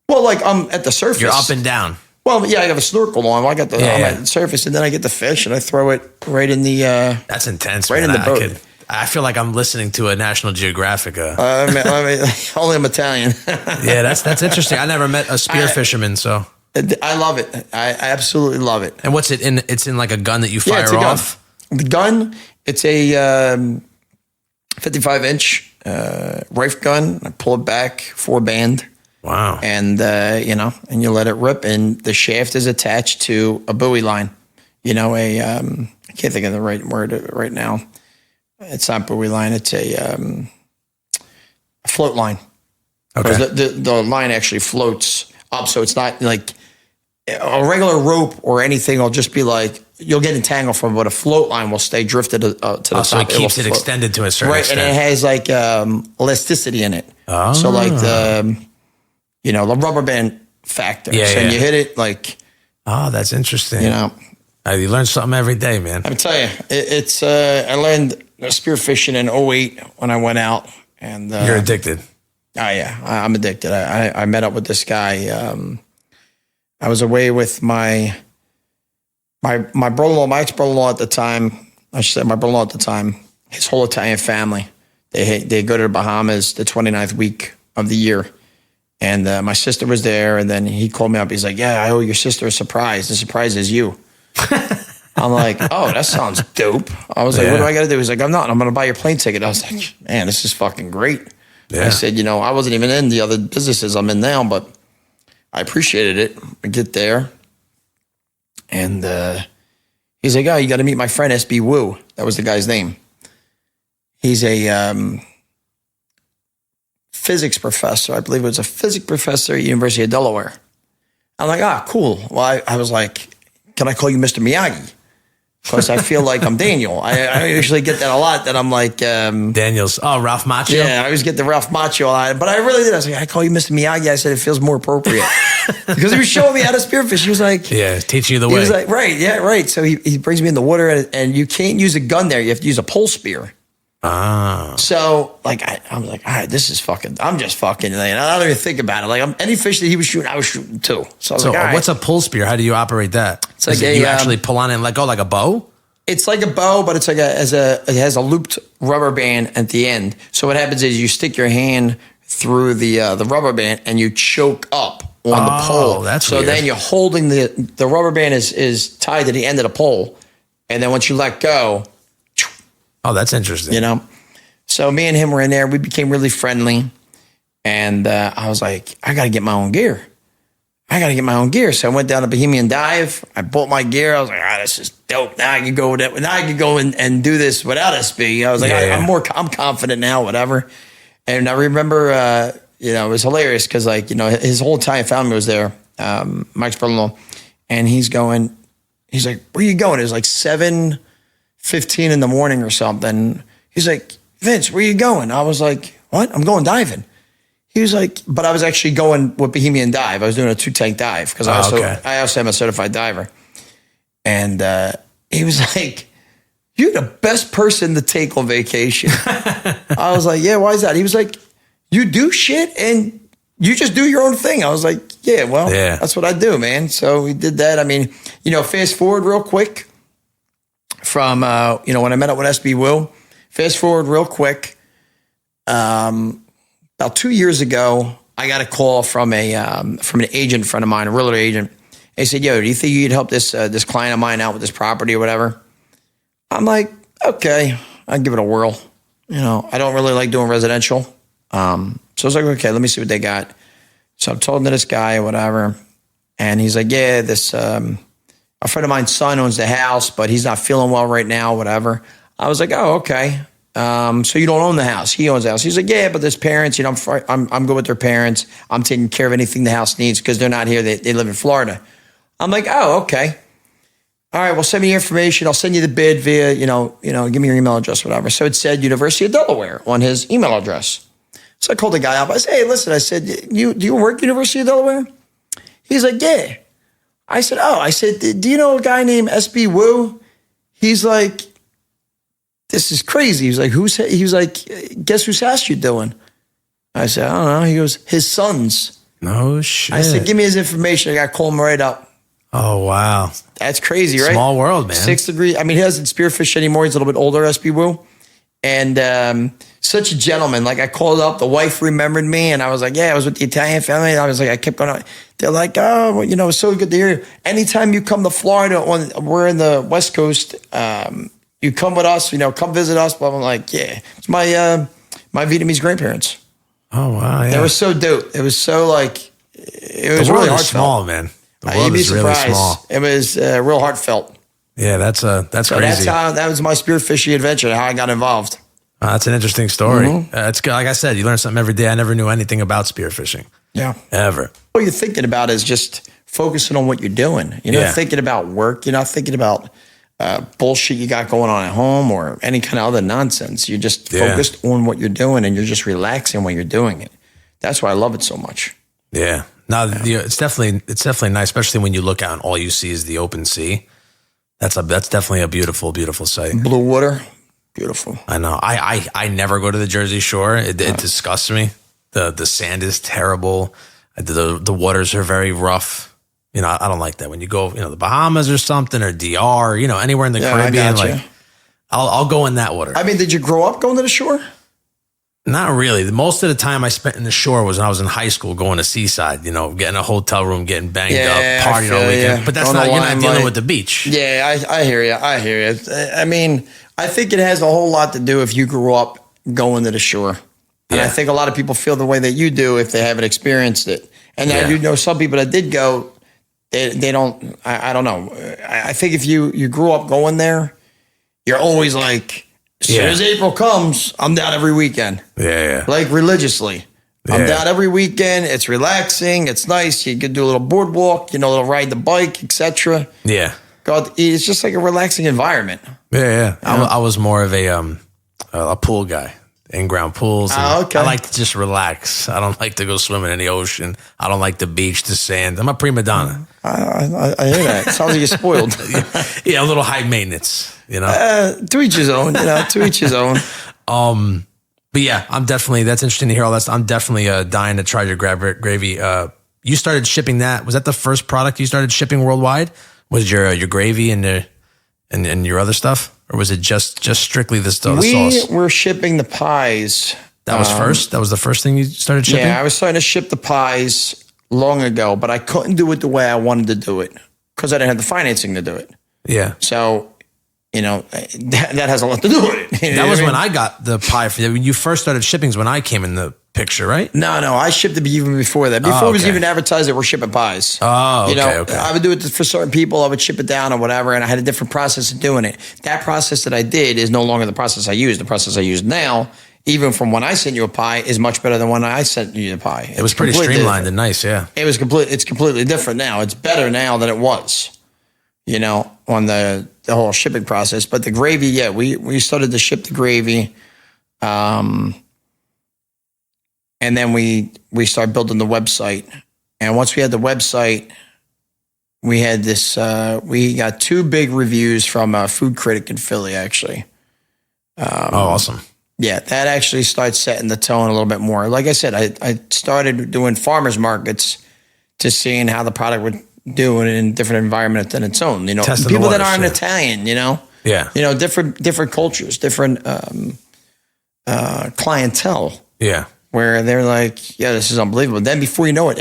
B: Well, like I'm at the surface.
A: You're up and down.
B: Well, yeah, I have a snorkel on. I'm at the surface, and then I get the fish, and I throw it right in the...
A: That's intense,
B: right
A: man.
B: in the boat.
A: I feel like I'm listening to a National Geographic.
B: Only I'm Italian.
A: Yeah, that's interesting. I never met a spear fisherman, so...
B: I love it. I absolutely love it.
A: And what's it in? It's in like a gun that you fire off?
B: Gun. The gun, it's a 55-inch rifle gun. I pull it back, 4-band.
A: Wow.
B: And, and you let it rip. And the shaft is attached to a buoy line. I can't think of the right word right now. It's not buoy line. It's a float line. Okay. The line actually floats up, so it's not like a regular rope or anything will just be like, you'll get entangled from, but a float line will stay drifted to the top.
A: So it keeps it extended to a certain extent.
B: Right, and it has like elasticity in it. Oh. So like the rubber band factor.
A: Yeah,
B: so when you hit it, like...
A: Oh, that's interesting. You learn something every day, man.
B: I'm telling you, it's I learned spearfishing in 2008 when I went out. And
A: you're addicted.
B: Oh, yeah, I'm addicted. I met up with this guy. I was away with my brother-in-law, my ex-brother-in-law at the time. I should say my brother-in-law at the time. His whole Italian family. They go to the Bahamas the 29th week of the year. And my sister was there. And then he called me up. He's like, yeah, I owe your sister a surprise. The surprise is you. I'm like, oh, that sounds dope. I was like, what do I got to do? He's like, I'm going to buy your plane ticket. I was like, man, this is fucking great. Yeah. I said, I wasn't even in the other businesses I'm in now, but I appreciated it. I get there, and he's like, oh, you got to meet my friend SB Wu. That was the guy's name. He's a physics professor. I believe it was a physics professor at University of Delaware. I'm like, cool. Well, I was like, can I call you Mr. Miyagi? Because I feel like I'm Daniel. I usually get that a lot, that I'm like...
A: Daniel's... Oh, Ralph Macchio?
B: Yeah, I always get the Ralph Macchio a lot. But I really did. I was like, I call you Mr. Miyagi. I said, it feels more appropriate. Because he was showing me how to spearfish. He was like...
A: Yeah, teaching you the way.
B: He was like, right. So he brings me in the water, and you can't use a gun there. You have to use a pole spear.
A: Ah.
B: So, like, I'm like, all right, this is fucking... I'm just fucking... Like, I don't even think about it. Like, any fish that he was shooting, I was shooting too. So, I was like, all right.
A: What's a pull spear? How do you operate that?
B: It's like
A: you actually pull on it and let go like a bow?
B: It's like a bow, but it's like it has a looped rubber band at the end. So what happens is you stick your hand through the rubber band and you choke up on the pole.
A: That's
B: so
A: weird.
B: Then you're holding the rubber band is tied to the end of the pole, and then once you let go,
A: oh, that's interesting.
B: So me and him were in there. We became really friendly, and I was like, I got to get my own gear. So I went down to Bohemian Dive. I bought my gear. I was like, this is dope. Now I can go with it. Now I can go and do this without SB. I was like, I'm confident now, whatever. And I remember, it was hilarious because, his whole Italian family was there, Mike's brother-in-law. And he's like, where you going? It was like 7:15 in the morning or something. He's like, Vince, where you going? I was like, what? I'm going diving. He was like, but I was actually going with Bohemian Dive. I was doing a 2-tank dive because I also am a certified diver. And he was like, you're the best person to take on vacation. I was like, yeah, why is that? He was like, you do shit and you just do your own thing. I was like, yeah, that's what I do, man. So we did that. I mean, fast forward real quick from, when I met up with SB Wu, fast forward real quick. About 2 years ago, I got a call from an agent friend of mine, a realtor agent. He said, yo, do you think you'd help this client of mine out with this property or whatever? I'm like, okay, I'd give it a whirl. I don't really like doing residential. So I was like, okay, let me see what they got. So I'm talking to this guy or whatever. And he's like, yeah, a friend of mine's son owns the house, but he's not feeling well right now, whatever. I was like, oh, okay. So you don't own the house. He owns the house. He's like, yeah, but there's parents, I'm good with their parents. I'm taking care of anything the house needs because they're not here. They live in Florida. I'm like, oh, okay. All right, well, send me your information. I'll send you the bid via, give me your email address, whatever. So it said University of Delaware on his email address. So I called the guy up. I said, hey, listen, I said, do you work University of Delaware? He's like, yeah. I said, do you know a guy named SB Wu? He's like, this is crazy. He was like, guess whose house you doing? I said, I don't know. He goes, his son's.
A: No shit.
B: I said, give me his information. I got to call him right up.
A: Oh, wow.
B: That's crazy, right?
A: Small world, man.
B: 6 degrees. I mean, he doesn't spearfish anymore. He's a little bit older, SB Wu. And such a gentleman. Like I called up, the wife remembered me, and I was like, yeah, I was with the Italian family. And I was like, I kept going on. They're like, oh, well, you know, it's so good to hear you. Anytime you come to Florida, we're in the West Coast, you come with us, you know, come visit us. But I'm like, yeah, it's my Vietnamese grandparents.
A: Oh, wow. Yeah.
B: They were so dope. It was so like, it was
A: the world
B: really
A: is small, man. The world
B: You'd be
A: is really
B: surprised.
A: small.
B: It was real heartfelt.
A: Yeah, that's
B: So
A: crazy.
B: that was my spearfishing adventure, how I got involved.
A: That's an interesting story. It's good. Like I said, you learn something every day. I never knew anything about spearfishing.
B: Yeah.
A: Ever.
B: What you're thinking about is just focusing on what you're doing. You're not thinking about work. You're not thinking about bullshit you got going on at home or any kind of other nonsense. You're just focused on what you're doing, and you're just relaxing when you're doing it. That's why I love it so much.
A: Yeah. No, it's definitely nice, especially when you look out and all you see is the open sea. That's definitely a beautiful, beautiful sight.
B: Blue water, beautiful.
A: I know. I never go to the Jersey Shore. It disgusts me. The sand is terrible. The waters are very rough. You know, I don't like that. When you go, you know, the Bahamas or something, or DR, you know, anywhere in the Caribbean, like I'll go in that water.
B: I mean, did you grow up going to the shore?
A: Not really. Most of the time I spent in the shore was when I was in high school, going to Seaside, you know, getting a hotel room, getting banged up, partying all weekend. But that's not, you're not dealing with the beach.
B: Yeah, I hear you. I hear you. I mean, I think it has a whole lot to do if you grew up going to the shore. And I think a lot of people feel the way that you do if they haven't experienced it. And I do know some people that did go, they don't, I don't know. I think if you grew up going there, you're always like, as soon as April comes, I'm down every weekend.
A: Yeah.
B: Like religiously. I'm down every weekend. It's relaxing. It's nice. You can do a little boardwalk, you know, a little ride the bike, etc.
A: Yeah.
B: God, it's just like a relaxing environment.
A: Yeah. I was more of a pool guy. In-ground pools.
B: Okay.
A: I like to just relax. I don't like to go swimming in the ocean. I don't like the beach, the sand. I'm a prima donna.
B: I hear that. It sounds like you're spoiled.
A: Yeah, a little high maintenance, you know.
B: To each his own, you know, to each his own.
A: But yeah, that's interesting to hear all that stuff. I'm definitely dying to try your gravy. You started shipping that. Was that the first product you started shipping worldwide? Was your gravy and your other stuff? Or was it just strictly the sauce?
B: We were shipping the pies.
A: That was first? That was the first thing you started shipping?
B: Yeah, I was starting to ship the pies long ago, but I couldn't do it the way I wanted to do it because I didn't have the financing to do it.
A: Yeah.
B: So, you know, that has a lot to do with it.
A: That was when I got the pie. When you first started shipping is when I came in the picture, right?
B: No, I shipped it even before that. Before it was even advertised that we're shipping pies.
A: Oh, okay,
B: you know,
A: okay.
B: I would do it for certain people. I would ship it down or whatever, and I had a different process of doing it. That process that I did is no longer the process I use. The process I use now, even from when I sent you a pie, is much better than when I sent you the pie.
A: It was pretty streamlined and nice, yeah.
B: It's completely different now. It's better now than it was, you know, on the whole shipping process. But the gravy, we started to ship the gravy. And then we started building the website. And once we had the website, we had this, we got 2 big reviews from a food critic in Philly, actually.
A: Awesome.
B: Yeah, that actually started setting the tone a little bit more. Like I said, I started doing farmers markets to seeing how the product would do in a different environment than its own. You know,
A: Testing
B: people
A: the
B: that aren't
A: waters,
B: Italian, you know?
A: Yeah.
B: You know, different cultures, different clientele.
A: Yeah.
B: Where they're like, yeah, this is unbelievable. Then before you know it,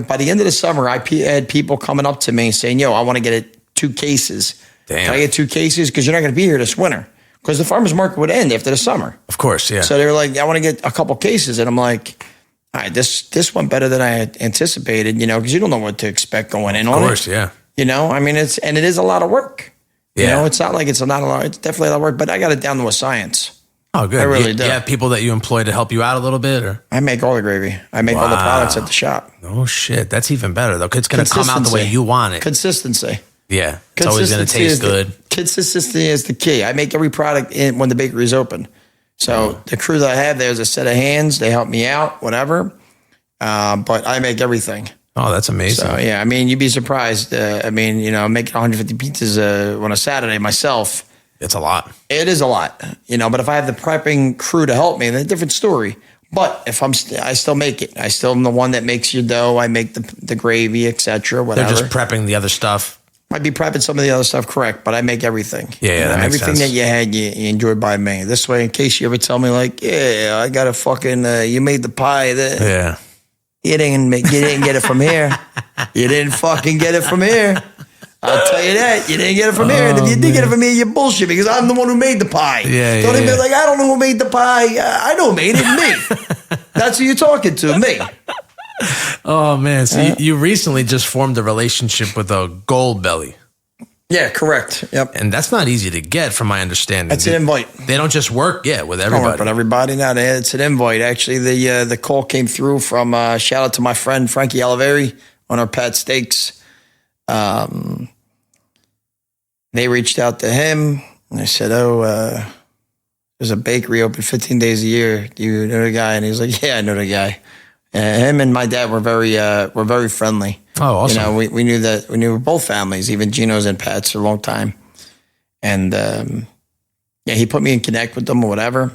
B: by the end of the summer, I had people coming up to me saying, yo, I want to get it 2 cases.
A: Damn.
B: Can I get 2 cases? Because you're not going to be here this winter. Because the farmer's market would end after the summer.
A: Of course, yeah.
B: So they were like, I want to get a couple cases. And I'm like, all right, this went better than I had anticipated, you know, because you don't know what to expect going in on it.
A: Of course, yeah.
B: You know, I mean, it is a lot of work.
A: Yeah.
B: You know, it's not like it's not a lot. It's definitely a lot of work, but I got it down to a science.
A: Oh, good.
B: I really do.
A: You have people that you employ to help you out a little bit, or?
B: I make all the gravy. I make all the products at the shop.
A: Oh, shit. That's even better, though. It's going to come out the way you want it.
B: Consistency.
A: Yeah. It's always going to taste good.
B: Consistency is the key. I make every product when the bakery is open. So the crew that I have there is a set of hands. They help me out, whatever. But I make everything.
A: Oh, that's amazing.
B: So, yeah, I mean, you'd be surprised. I mean, you know, I'm making 150 pizzas on a Saturday myself.
A: It's a lot.
B: It is a lot, you know, but if I have the prepping crew to help me, then a different story. But if I still make it. I still am the one that makes your dough. I make the gravy, etc. Whatever.
A: They're just prepping the other stuff.
B: Might be prepping some of the other stuff, correct, but I make everything.
A: Yeah, that makes
B: everything
A: sense.
B: that you had, you enjoyed by me. This way, in case you ever tell me, like, yeah, I got a fucking, you made the pie.
A: Yeah.
B: You didn't get it from here. You didn't fucking get it from here. I'll tell you that. You didn't get it from here. And if you did get it from here, you're bullshit because I'm the one who made the pie.
A: Yeah,
B: Don't even be like, I don't know who made the pie. I know who made it, me. That's who you're talking to, me.
A: Oh, man. So you recently just formed a relationship with a gold belly.
B: Yeah, correct. Yep.
A: And that's not easy to get, from my understanding.
B: That's an invite.
A: They don't just work, with everybody.
B: Don't work with everybody. No, it's an invite. Actually, the call came through from, shout out to my friend Frankie Oliveri on our Pat Steaks. They reached out to him and they said, there's a bakery open 15 days a year. Do you know the guy? And he was like, yeah, I know the guy. Him and my dad were very friendly.
A: Oh, awesome.
B: You know, we knew both families, even Gino's and Pat's, for a long time. And he put me in connect with them or whatever.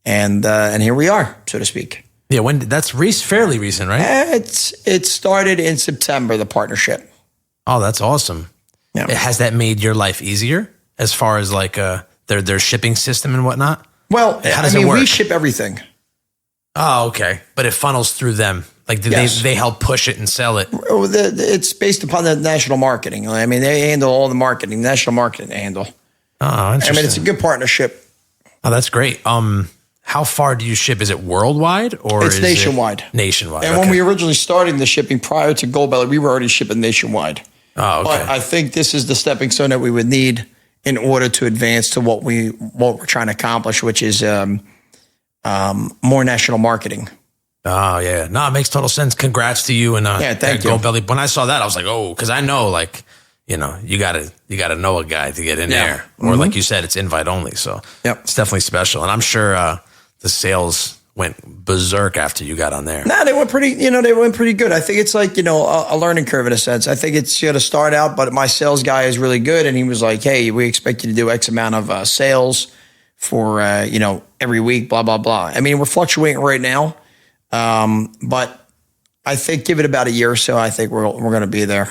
B: And here we are, so to speak.
A: Yeah, that's fairly recent, right?
B: It started in September, the partnership.
A: Oh, that's awesome.
B: Yeah.
A: Has that made your life easier as far as like their shipping system and whatnot?
B: Well,
A: how does it work?
B: We ship everything.
A: Oh, okay. But it funnels through them. Like they help push it and sell it.
B: It's based upon the national marketing. I mean, they handle all the marketing, national marketing they handle.
A: Oh, interesting.
B: I mean, it's a good partnership.
A: Oh, that's great. How far do you ship? Is it worldwide or
B: it's nationwide?
A: Nationwide.
B: And when we originally started the shipping prior to Gold Belly, we were already shipping nationwide.
A: Oh, okay.
B: But I think this is the stepping stone that we would need in order to advance to what we're trying to accomplish, which is more national marketing.
A: Oh, yeah. No, it makes total sense. Congrats to you and
B: thank you.
A: Gold Belly. When I saw that, I was like, oh, because I know, like, you gotta know a guy to get in there. Or like you said, it's invite only. So it's definitely special. And I'm sure the sales went berserk after you got on there.
B: No, they went pretty good. I think it's like, a learning curve in a sense. I think it's going to start out, but my sales guy is really good. And he was like, hey, we expect you to do X amount of sales for, every week, blah, blah, blah. I mean, we're fluctuating right now. But I think give it about a year or so, I think we're going to be there.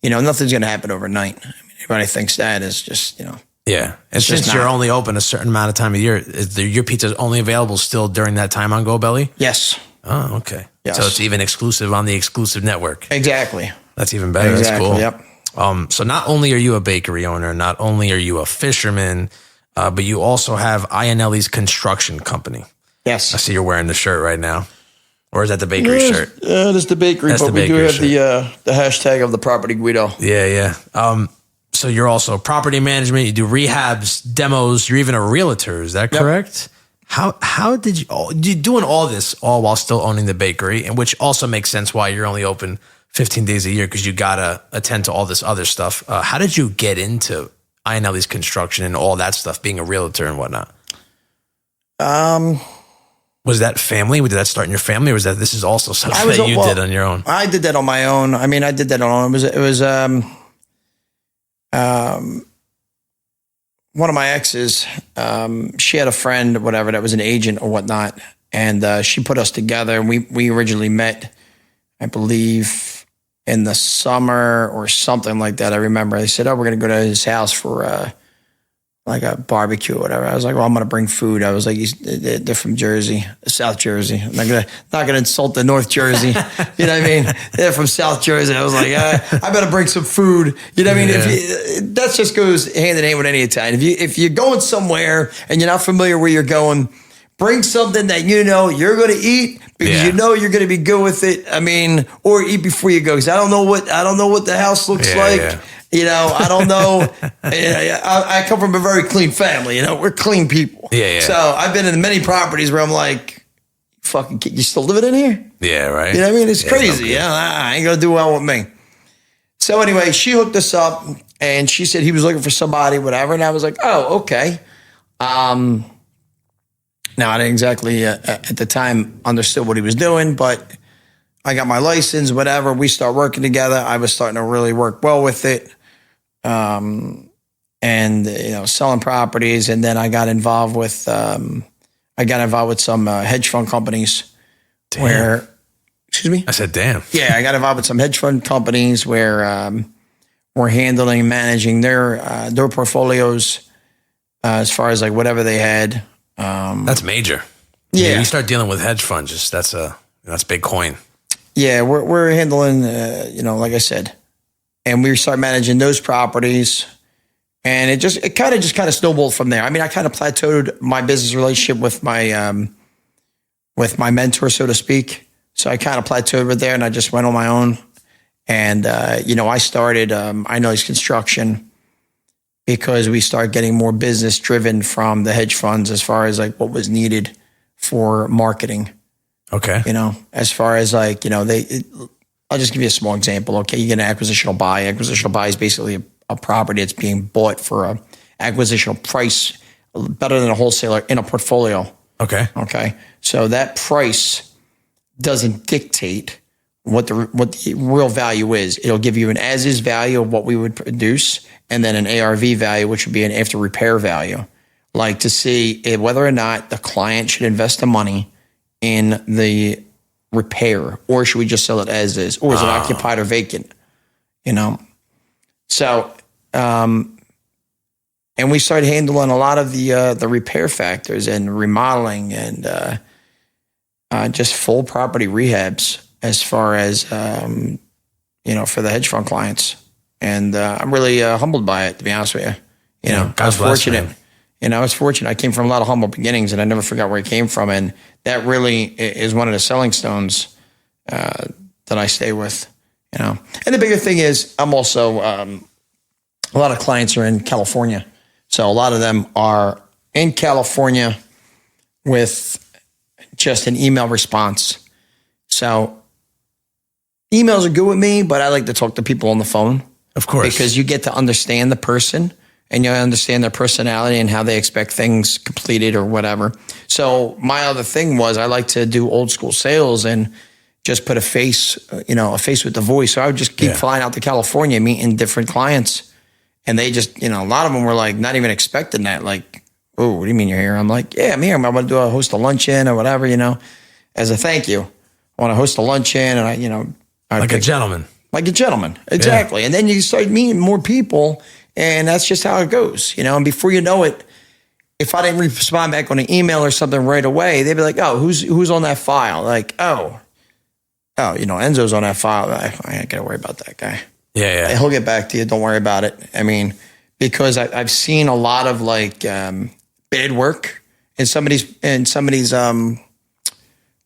B: Nothing's going to happen overnight. I mean, everybody thinks that is just,
A: Yeah. And since you're only open a certain amount of time a year, your pizza is only available still during that time on Gold Belly?
B: Yes.
A: Oh, okay.
B: Yes.
A: So it's even exclusive on the exclusive network.
B: Exactly.
A: That's even better.
B: Exactly.
A: That's cool.
B: Yep.
A: So not only are you a bakery owner, not only are you a fisherman, but you also have Iannelli's construction company.
B: Yes.
A: I see you're wearing the shirt right now. Or is that the bakery shirt?
B: Yeah, that's the bakery, but we do have the hashtag of the property Guido.
A: Yeah. So you're also property management. You do rehabs, demos. You're even a realtor. Is that correct? Yep. How did you doing all this all while still owning the bakery, and which also makes sense why you're only open 15 days a year because you gotta attend to all this other stuff. How did you get into Iannelli's construction and all that stuff, being a realtor and whatnot? Was that family? Did that start in your family, or was this is also something that you did on your own?
B: I did that on my own. I mean, I did that on my own. It was one of my exes. She had a friend, whatever, that was an agent or whatnot, and she put us together. And we originally met, I believe, in the summer or something like that. I remember they said, "Oh, we're going to go to his house for like a barbecue or whatever." I was like, "Well, I'm going to bring food." I was like, "They're from Jersey, South Jersey. I'm not gonna insult the North Jersey." You know what I mean? They're from South Jersey. I was like, I better bring some food. You know what I mean? That just goes hand in hand with any Italian. If you're going somewhere and you're not familiar where you're going, bring something that you're going to eat because you're going to be good with it. I mean, or eat before you go, because I don't know what the house looks like. Yeah. I don't know. I come from a very clean family. We're clean people.
A: Yeah.
B: So I've been in many properties where I'm like, fucking kid, you still living in here?
A: Yeah, right.
B: You know what I mean? It's crazy. I ain't going to do well with me. So anyway, she hooked us up and she said he was looking for somebody, whatever. And I was like, oh, okay. Now, I didn't exactly at the time understood what he was doing, but I got my license, whatever. We start working together. I was starting to really work well with it. And selling properties, and then I got involved with some hedge fund companies. Damn. Excuse me?
A: I said, damn.
B: Yeah, I got involved with some hedge fund companies where we're handling and managing their portfolios as far as like whatever they had.
A: That's major.
B: Yeah.
A: You start dealing with hedge funds, that's big coin.
B: Yeah, we're handling, like I said, and we start managing those properties, and it kind of snowballed from there. I mean, I kind of plateaued my business relationship with my mentor, so to speak. So I kind of plateaued right there, and I just went on my own. And I started Iannelli's Construction because we started getting more business driven from the hedge funds as far as like what was needed for marketing.
A: Okay.
B: As far as like, I'll just give you a small example. Okay. You get an acquisitional buy. Acquisitional buy is basically a property that's being bought for a acquisitional price better than a wholesaler in a portfolio.
A: Okay.
B: Okay. So that price doesn't dictate what the real value is. It'll give you an as-is value of what we would produce and then an ARV value, which would be an after repair value. Like to see whether or not the client should invest the money in the repair, or should we just sell it as is, or is it occupied or vacant? So, and we started handling a lot of the repair factors and remodeling and just full property rehabs as far as for the hedge fund clients. And I'm really humbled by it, to be honest with you. I was fortunate. I was fortunate. I came from a lot of humble beginnings, and I never forgot where I came from. And that really is one of the selling stones that I stay with. And the bigger thing is, I'm also a lot of clients are in California, so a lot of them are in California with just an email response. So emails are good with me, but I like to talk to people on the phone,
A: of course,
B: because you get to understand the person. And you understand their personality and how they expect things completed or whatever. So my other thing was I like to do old school sales and just put a face with the voice. So I would just keep flying out to California, meeting different clients. And they just, a lot of them were like not even expecting that. Like, oh, what do you mean you're here? I'm like, yeah, I'm here. I'm going to host a luncheon or whatever, as a thank you. I want to host a luncheon and
A: like a gentleman.
B: Like a gentleman. Exactly. Yeah. And then you start meeting more people. And that's just how it goes, And before you know it, if I didn't respond back on an email or something right away, they'd be like, "Oh, who's on that file?" Like, "Oh, Enzo's on that file. I ain't gotta worry about that guy.
A: Yeah.
B: He'll get back to you. Don't worry about it." I mean, because I've seen a lot of like bad work in some of these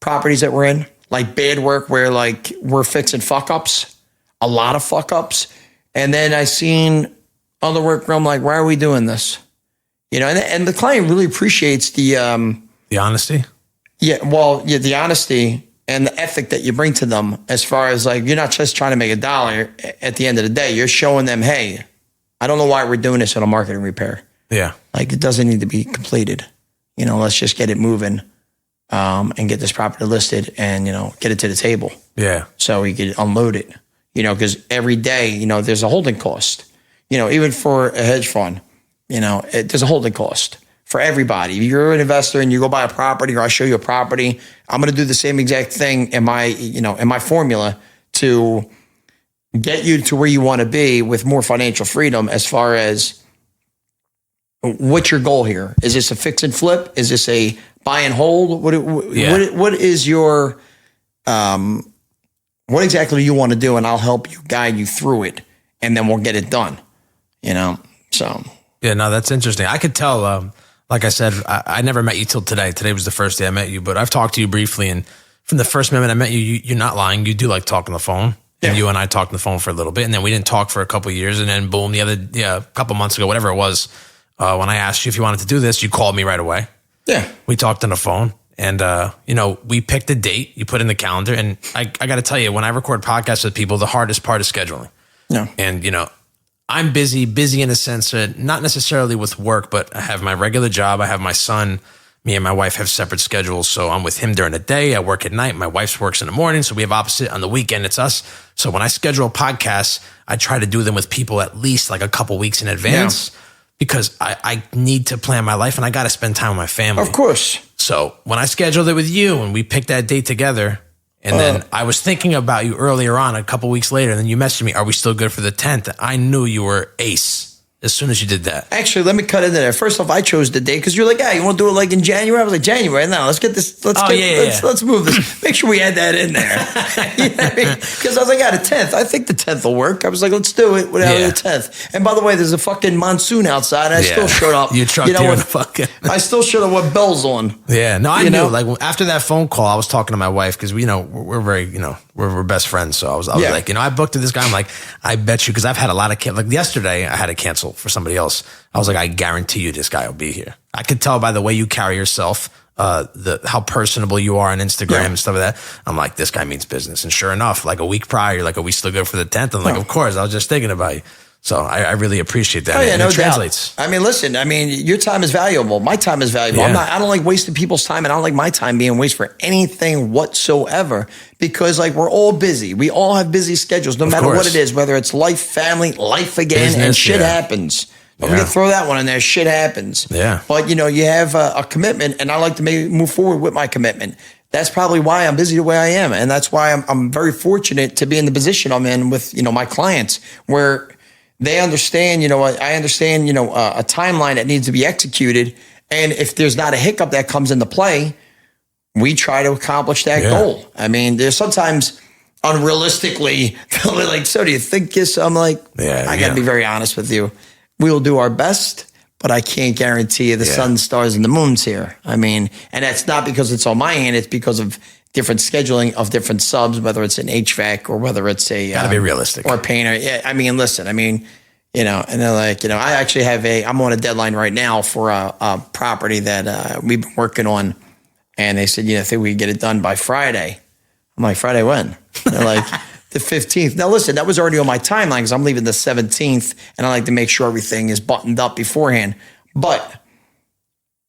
B: properties that we're in, like bad work where like we're fixing fuck ups, a lot of fuck ups, and then I seen other work where I'm like, why are we doing this? And the client really appreciates the
A: honesty.
B: The honesty and the ethic that you bring to them, as far as like, you're not just trying to make $1 at the end of the day. You're showing them, hey, I don't know why we're doing this in a marketing repair.
A: Yeah.
B: Like, it doesn't need to be completed. Let's just get it moving and get this property listed and, get it to the table.
A: Yeah.
B: So we could unload it, because every day, there's a holding cost. Even for a hedge fund, there's a holding cost for everybody. If you're an investor and you go buy a property, or I show you a property, I'm going to do the same exact thing in my formula to get you to where you want to be with more financial freedom. As far as what's your goal here? Is this a fix and flip? Is this a buy and hold? What is your, what exactly do you want to do? And I'll help you guide you through it, and then we'll get it done. So.
A: Yeah, no, that's interesting. I could tell, like I said, I never met you till today. Today was the first day I met you, but I've talked to you briefly. And from the first moment I met you, you're not lying. You do like talking on the phone. Yeah. And you and I talked on the phone for a little bit, and then we didn't talk for a couple of years. And then boom, a couple months ago, whatever it was, when I asked you if you wanted to do this, you called me right away. Yeah. We talked on the phone, and, we picked a date, you put in the calendar. And I got to tell you, when I record podcasts with people, the hardest part is scheduling. Yeah. And, I'm busy in a sense, not necessarily with work, but I have my regular job. I have my son. Me and my wife have separate schedules. So I'm with him during the day. I work at night. My wife works in the morning. So we have opposite. On the weekend, it's us. So when I schedule podcasts, I try to do them with people at least like a couple weeks in advance, because I need to plan my life and I got to spend time with my family.
B: Of course.
A: So when I scheduled it with you and we picked that date together, And then I was thinking about you earlier on, a couple weeks later, and then you messaged me, are we still good for the 10th? I knew you were ace as soon as you did that.
B: Actually, let me cut into there. First off, I chose the date because you're like, yeah, you want to do it like in January? I was like, January? No, let's get this. Let's move this. Make sure we add that in there. You know what I mean? Because I was like, yeah, the 10th. I think the 10th will work. I was like, let's do it without the 10th. And by the way, there's a fucking monsoon outside. And I still showed up.
A: You trucked here with fucking.
B: I still showed up with bells on.
A: Yeah, no, I knew. Like after that phone call, I was talking to my wife because we're very, we're best friends. So I was like, I booked to this guy. I'm like, I bet you, because I've had a lot of, like yesterday, I had to cancel for somebody else. I was like, I guarantee you this guy will be here. I could tell by the way you carry yourself, how personable you are on Instagram and stuff like that. I'm like, this guy means business. And sure enough, like a week prior, you're like, are we still good for the 10th? I'm like, of course. I was just thinking about you. So I really appreciate that.
B: Oh, yeah,
A: and it translates.
B: I mean, listen, your time is valuable. My time is valuable.
A: Yeah.
B: I don't like wasting people's time, and I don't like my time being wasted for anything whatsoever, because like we're all busy. We all have busy schedules, no matter what it is, whether it's life, family, life again, business, and shit happens. Don't forget to throw that one in there. Shit happens.
A: Yeah.
B: But you have a commitment, and I like to move forward with my commitment. That's probably why I'm busy the way I am, and that's why I'm very fortunate to be in the position I'm in with my clients, where they understand, I understand, a timeline that needs to be executed. And if there's not a hiccup that comes into play, we try to accomplish that goal. I mean, there's sometimes unrealistically, like, so do you think this? I'm like, I got to be very honest with you. We'll do our best, but I can't guarantee you the sun, stars, and the moon's here. I mean, and that's not because it's on my hand. It's because of different scheduling of different subs, whether it's an HVAC or whether it's a
A: gotta be realistic
B: or a painter. Yeah, I mean, listen, and they're like, I actually have I'm on a deadline right now for a property that we've been working on, and they said, I think we can get it done by Friday. I'm like, Friday when? They're like, the 15th. Now listen, that was already on my timeline because I'm leaving the 17th, and I like to make sure everything is buttoned up beforehand. But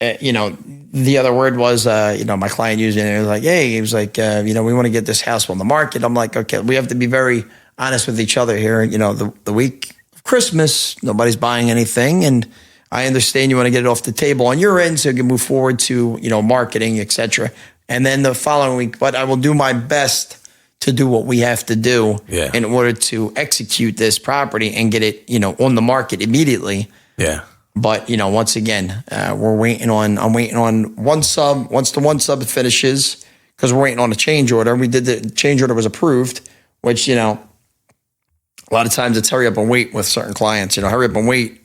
B: the other word was, my client used it, and it was like, hey, he was like, we want to get this house on the market. I'm like, okay, we have to be very honest with each other here. The week of Christmas, nobody's buying anything, and I understand you want to get it off the table on your end so you can move forward to, marketing, etc. And then the following week, but I will do my best to do what we have to do in order to execute this property and get it, on the market immediately.
A: Yeah.
B: But, once again, I'm waiting on one sub. Once the one sub finishes, because we're waiting on a change order. The change order was approved, which, a lot of times it's hurry up and wait with certain clients. Hurry up and wait.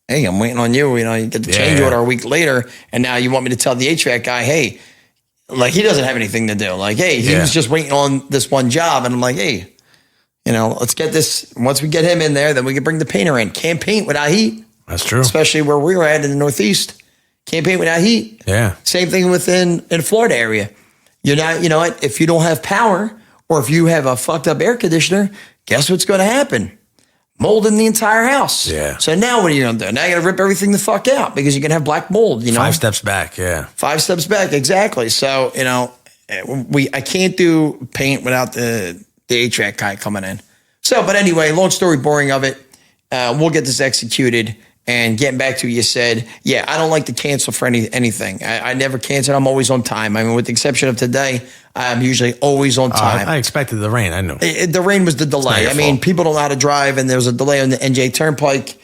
B: Hey, I'm waiting on you. You get the change order a week later, and now you want me to tell the HVAC guy, hey, like he doesn't have anything to do. Like, hey, he was just waiting on this one job, and I'm like, hey, let's get this. Once we get him in there, then we can bring the painter in. Can't paint without heat.
A: That's true.
B: Especially where we were at in the Northeast. Can't paint without heat.
A: Yeah.
B: Same thing in Florida area. You're not, what? If you don't have power, or if you have a fucked up air conditioner, guess what's going to happen? Mold in the entire house.
A: Yeah.
B: So now what are you going to do? Now you got to rip everything the fuck out because you're going to have black mold,
A: 5 steps back, yeah.
B: 5 steps back, exactly. So, I can't do paint without the HVAC guy coming in. So, but anyway, long story boring of it. We'll get this executed. And getting back to what you said, I don't like to cancel for anything. I never cancel. I'm always on time. I mean, with the exception of today, I'm usually always on time.
A: I expected the rain. I know.
B: The rain was the delay. I mean, people don't know how to drive, and there was a delay on the NJ Turnpike.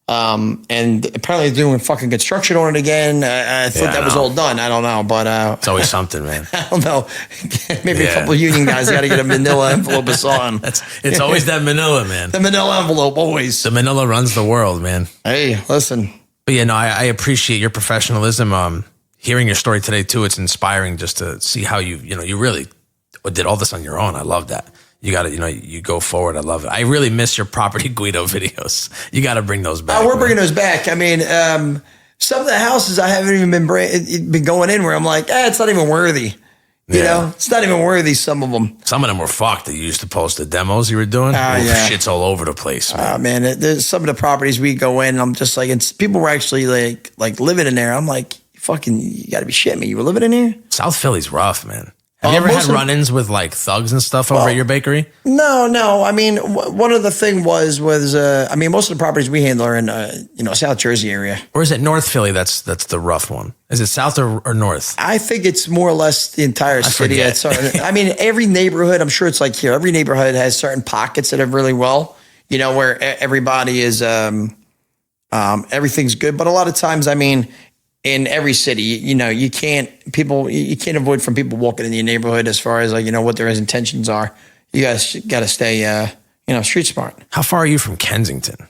B: And apparently they're doing fucking construction on it again. I thought that was all done. I don't know, but
A: it's always something, man.
B: I don't know. Maybe a couple of union guys got to get a manila envelope or something.
A: It's always that manila, man.
B: The manila envelope, always.
A: The manila runs the world, man.
B: Hey, listen.
A: But I appreciate your professionalism. Hearing your story today too, it's inspiring just to see how you really did all this on your own. I love that. You got to, you go forward. I love it. I really miss your Property Guido videos. You got to bring those back.
B: We're bringing those back. I mean, some of the houses I haven't even been going in where I'm like, it's not even worthy. It's not even worthy, some of them.
A: Some of them were fucked that you used to post the demos you were doing. Shit's all over the place, man.
B: There's some of the properties we go in, I'm just like, people were actually like living in there. I'm like, you got to be shitting me. You were living in here?
A: South Philly's rough, man. Have you ever had run-ins with like thugs and stuff over at your bakery?
B: No. I mean, one of the thing was I mean, most of the properties we handle are in South Jersey area.
A: Or is it North Philly? That's the rough one. Is it South or North?
B: I think it's more or less the entire city. I mean, every neighborhood. I'm sure it's like here. Every neighborhood has certain pockets that have really well. Where everybody is. Everything's good, but a lot of times, I mean, in every city, you can't avoid from people walking in your neighborhood as far as like, what their intentions are. You guys got to stay, street smart.
A: How far are you from Kensington?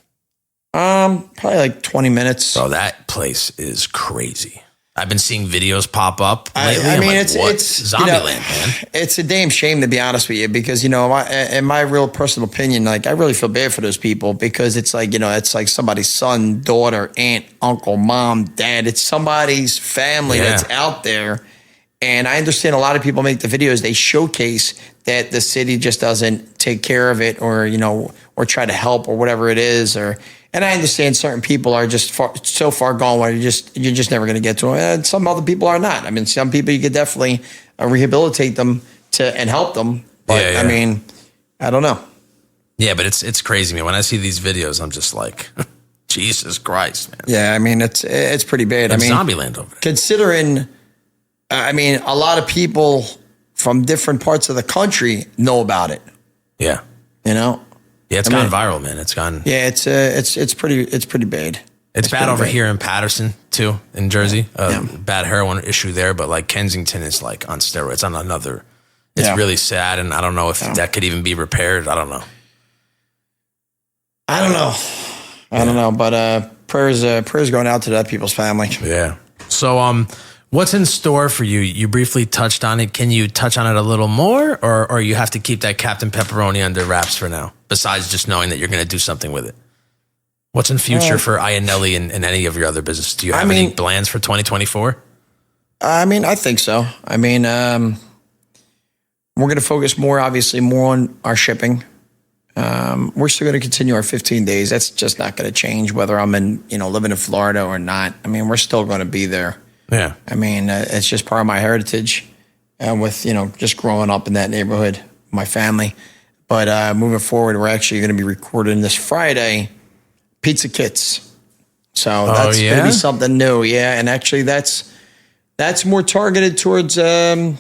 B: Probably like 20 minutes.
A: Bro, that place is crazy. I've been seeing videos pop up lately.
B: I mean,
A: it's Zombieland, man. It's
B: a damn shame, to be honest with you, because in my real personal opinion, like I really feel bad for those people because it's like it's like somebody's son, daughter, aunt, uncle, mom, dad. It's somebody's family that's out there, and I understand a lot of people make the videos. They showcase that the city just doesn't take care of it, or or try to help, or whatever it is, And I understand certain people are just so far gone where you're just never going to get to them. And some other people are not. I mean, some people you could definitely rehabilitate them and help them. But I mean, I don't know.
A: Yeah, but it's crazy, man. When I see these videos, I'm just like, Jesus Christ, man.
B: Yeah, I mean, it's pretty bad.
A: It's Zombieland over there.
B: Considering, I mean, a lot of people from different parts of the country know about it.
A: Yeah. Yeah, it's gone viral, man. It's gone.
B: Yeah, it's pretty bad.
A: It's bad over here in Patterson too, in Jersey. Bad heroin issue there, but like Kensington is like on steroids. On another, it's really sad, and I don't know if that could even be repaired. I don't know.
B: I don't know, but prayers going out to that people's family.
A: Yeah. So what's in store for you? You briefly touched on it. Can you touch on it a little more, or you have to keep that Captain Pepperoni under wraps for now? Besides just knowing that you're going to do something with it, what's in future for Iannelli and any of your other business? Do you have any plans for 2024?
B: I mean, I think so. I mean, we're going to focus more on our shipping. We're still going to continue our 15 days. That's just not going to change whether I'm living in Florida or not. I mean, we're still going to be there.
A: Yeah.
B: I mean, it's just part of my heritage with, just growing up in that neighborhood, my family. But moving forward, we're actually going to be recording this Friday pizza kits. So that's going to be something new. Yeah. And actually that's more targeted towards the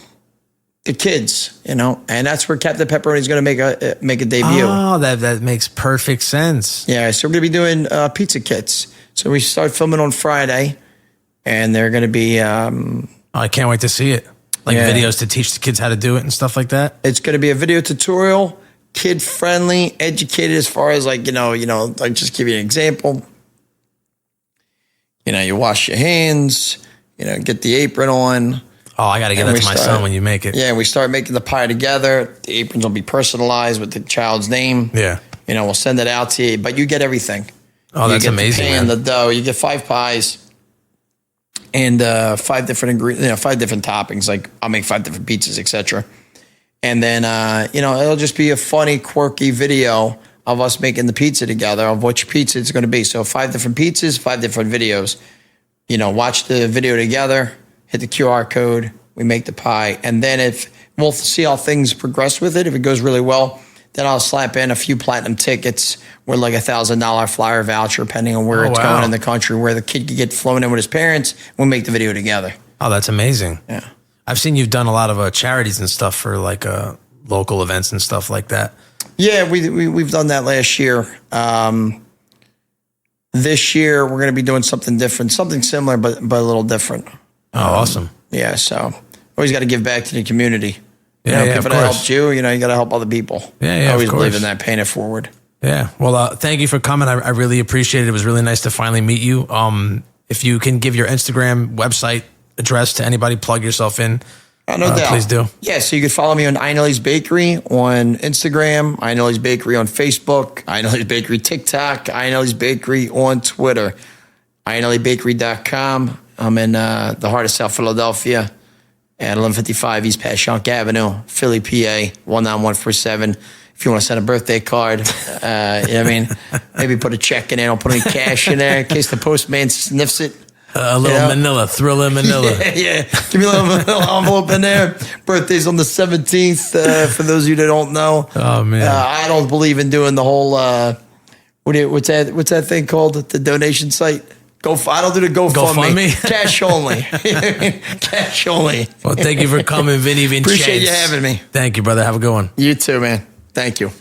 B: kids, and that's where Captain Pepperoni is going to make a debut.
A: Oh, that makes perfect sense.
B: Yeah. So we're going to be doing pizza kits. So we start filming on Friday, and they're going to be...
A: I can't wait to see it. Like videos to teach the kids how to do it and stuff like that.
B: It's going to be a video tutorial. Kid friendly, educated as far as like, like just give you an example. You wash your hands, get the apron on.
A: Oh, I got to give that to my son when you make it.
B: Yeah, we start making the pie together. The aprons will be personalized with the child's name.
A: Yeah.
B: We'll send it out to you, but you get everything.
A: Oh, that's amazing,
B: man. The dough, you get 5 pies and 5 different ingredients, 5 different toppings. Like I'll make 5 different pizzas, etc. And then, it'll just be a funny, quirky video of us making the pizza together, of which pizza it's going to be. So 5 different pizzas, 5 different videos. Watch the video together, hit the QR code, we make the pie. And then if we'll see how things progress with it, if it goes really well, then I'll slap in a few platinum tickets with like $1,000 flyer voucher, depending on where it's going in the country, where the kid could get flown in with his parents. We'll make the video together.
A: Oh, that's amazing.
B: Yeah.
A: I've seen you've done a lot of charities and stuff for like local events and stuff like that.
B: Yeah, we've done that last year. This year we're going to be doing something different, something similar, but a little different.
A: Oh, awesome.
B: Yeah, so always got to give back to the community.
A: Yeah,
B: people that helped you, you got to help other people.
A: Yeah,
B: I always believe in that, paying it forward.
A: Yeah. Well, thank you for coming. I really appreciate it. It was really nice to finally meet you. If you can give your Instagram website address to anybody, plug yourself in.
B: No doubt.
A: Please do.
B: Yeah, so you can follow me on Iannelli's Bakery on Instagram, Iannelli's Bakery on Facebook, Iannelli's Bakery TikTok, Iannelli's Bakery on Twitter, IannelliBakery.com. I'm in the heart of South Philadelphia at 1155 East Passyunk Avenue, Philly, PA, 19147. If you want to send a birthday card, maybe put a check in there. Don't put any cash in there in case the postman sniffs it.
A: A little Manila, Thriller Manila.
B: Yeah. Give me a little envelope in there. Birthday's on the 17th, for those of you that don't know.
A: Oh, man.
B: I don't believe in doing the whole, what's that thing called? The donation site? I don't do the GoFundMe. Cash only. Cash only.
A: Well, thank you for coming, Vinny Vincenzo.
B: Appreciate you having me.
A: Thank you, brother. Have a good one.
B: You too, man. Thank you.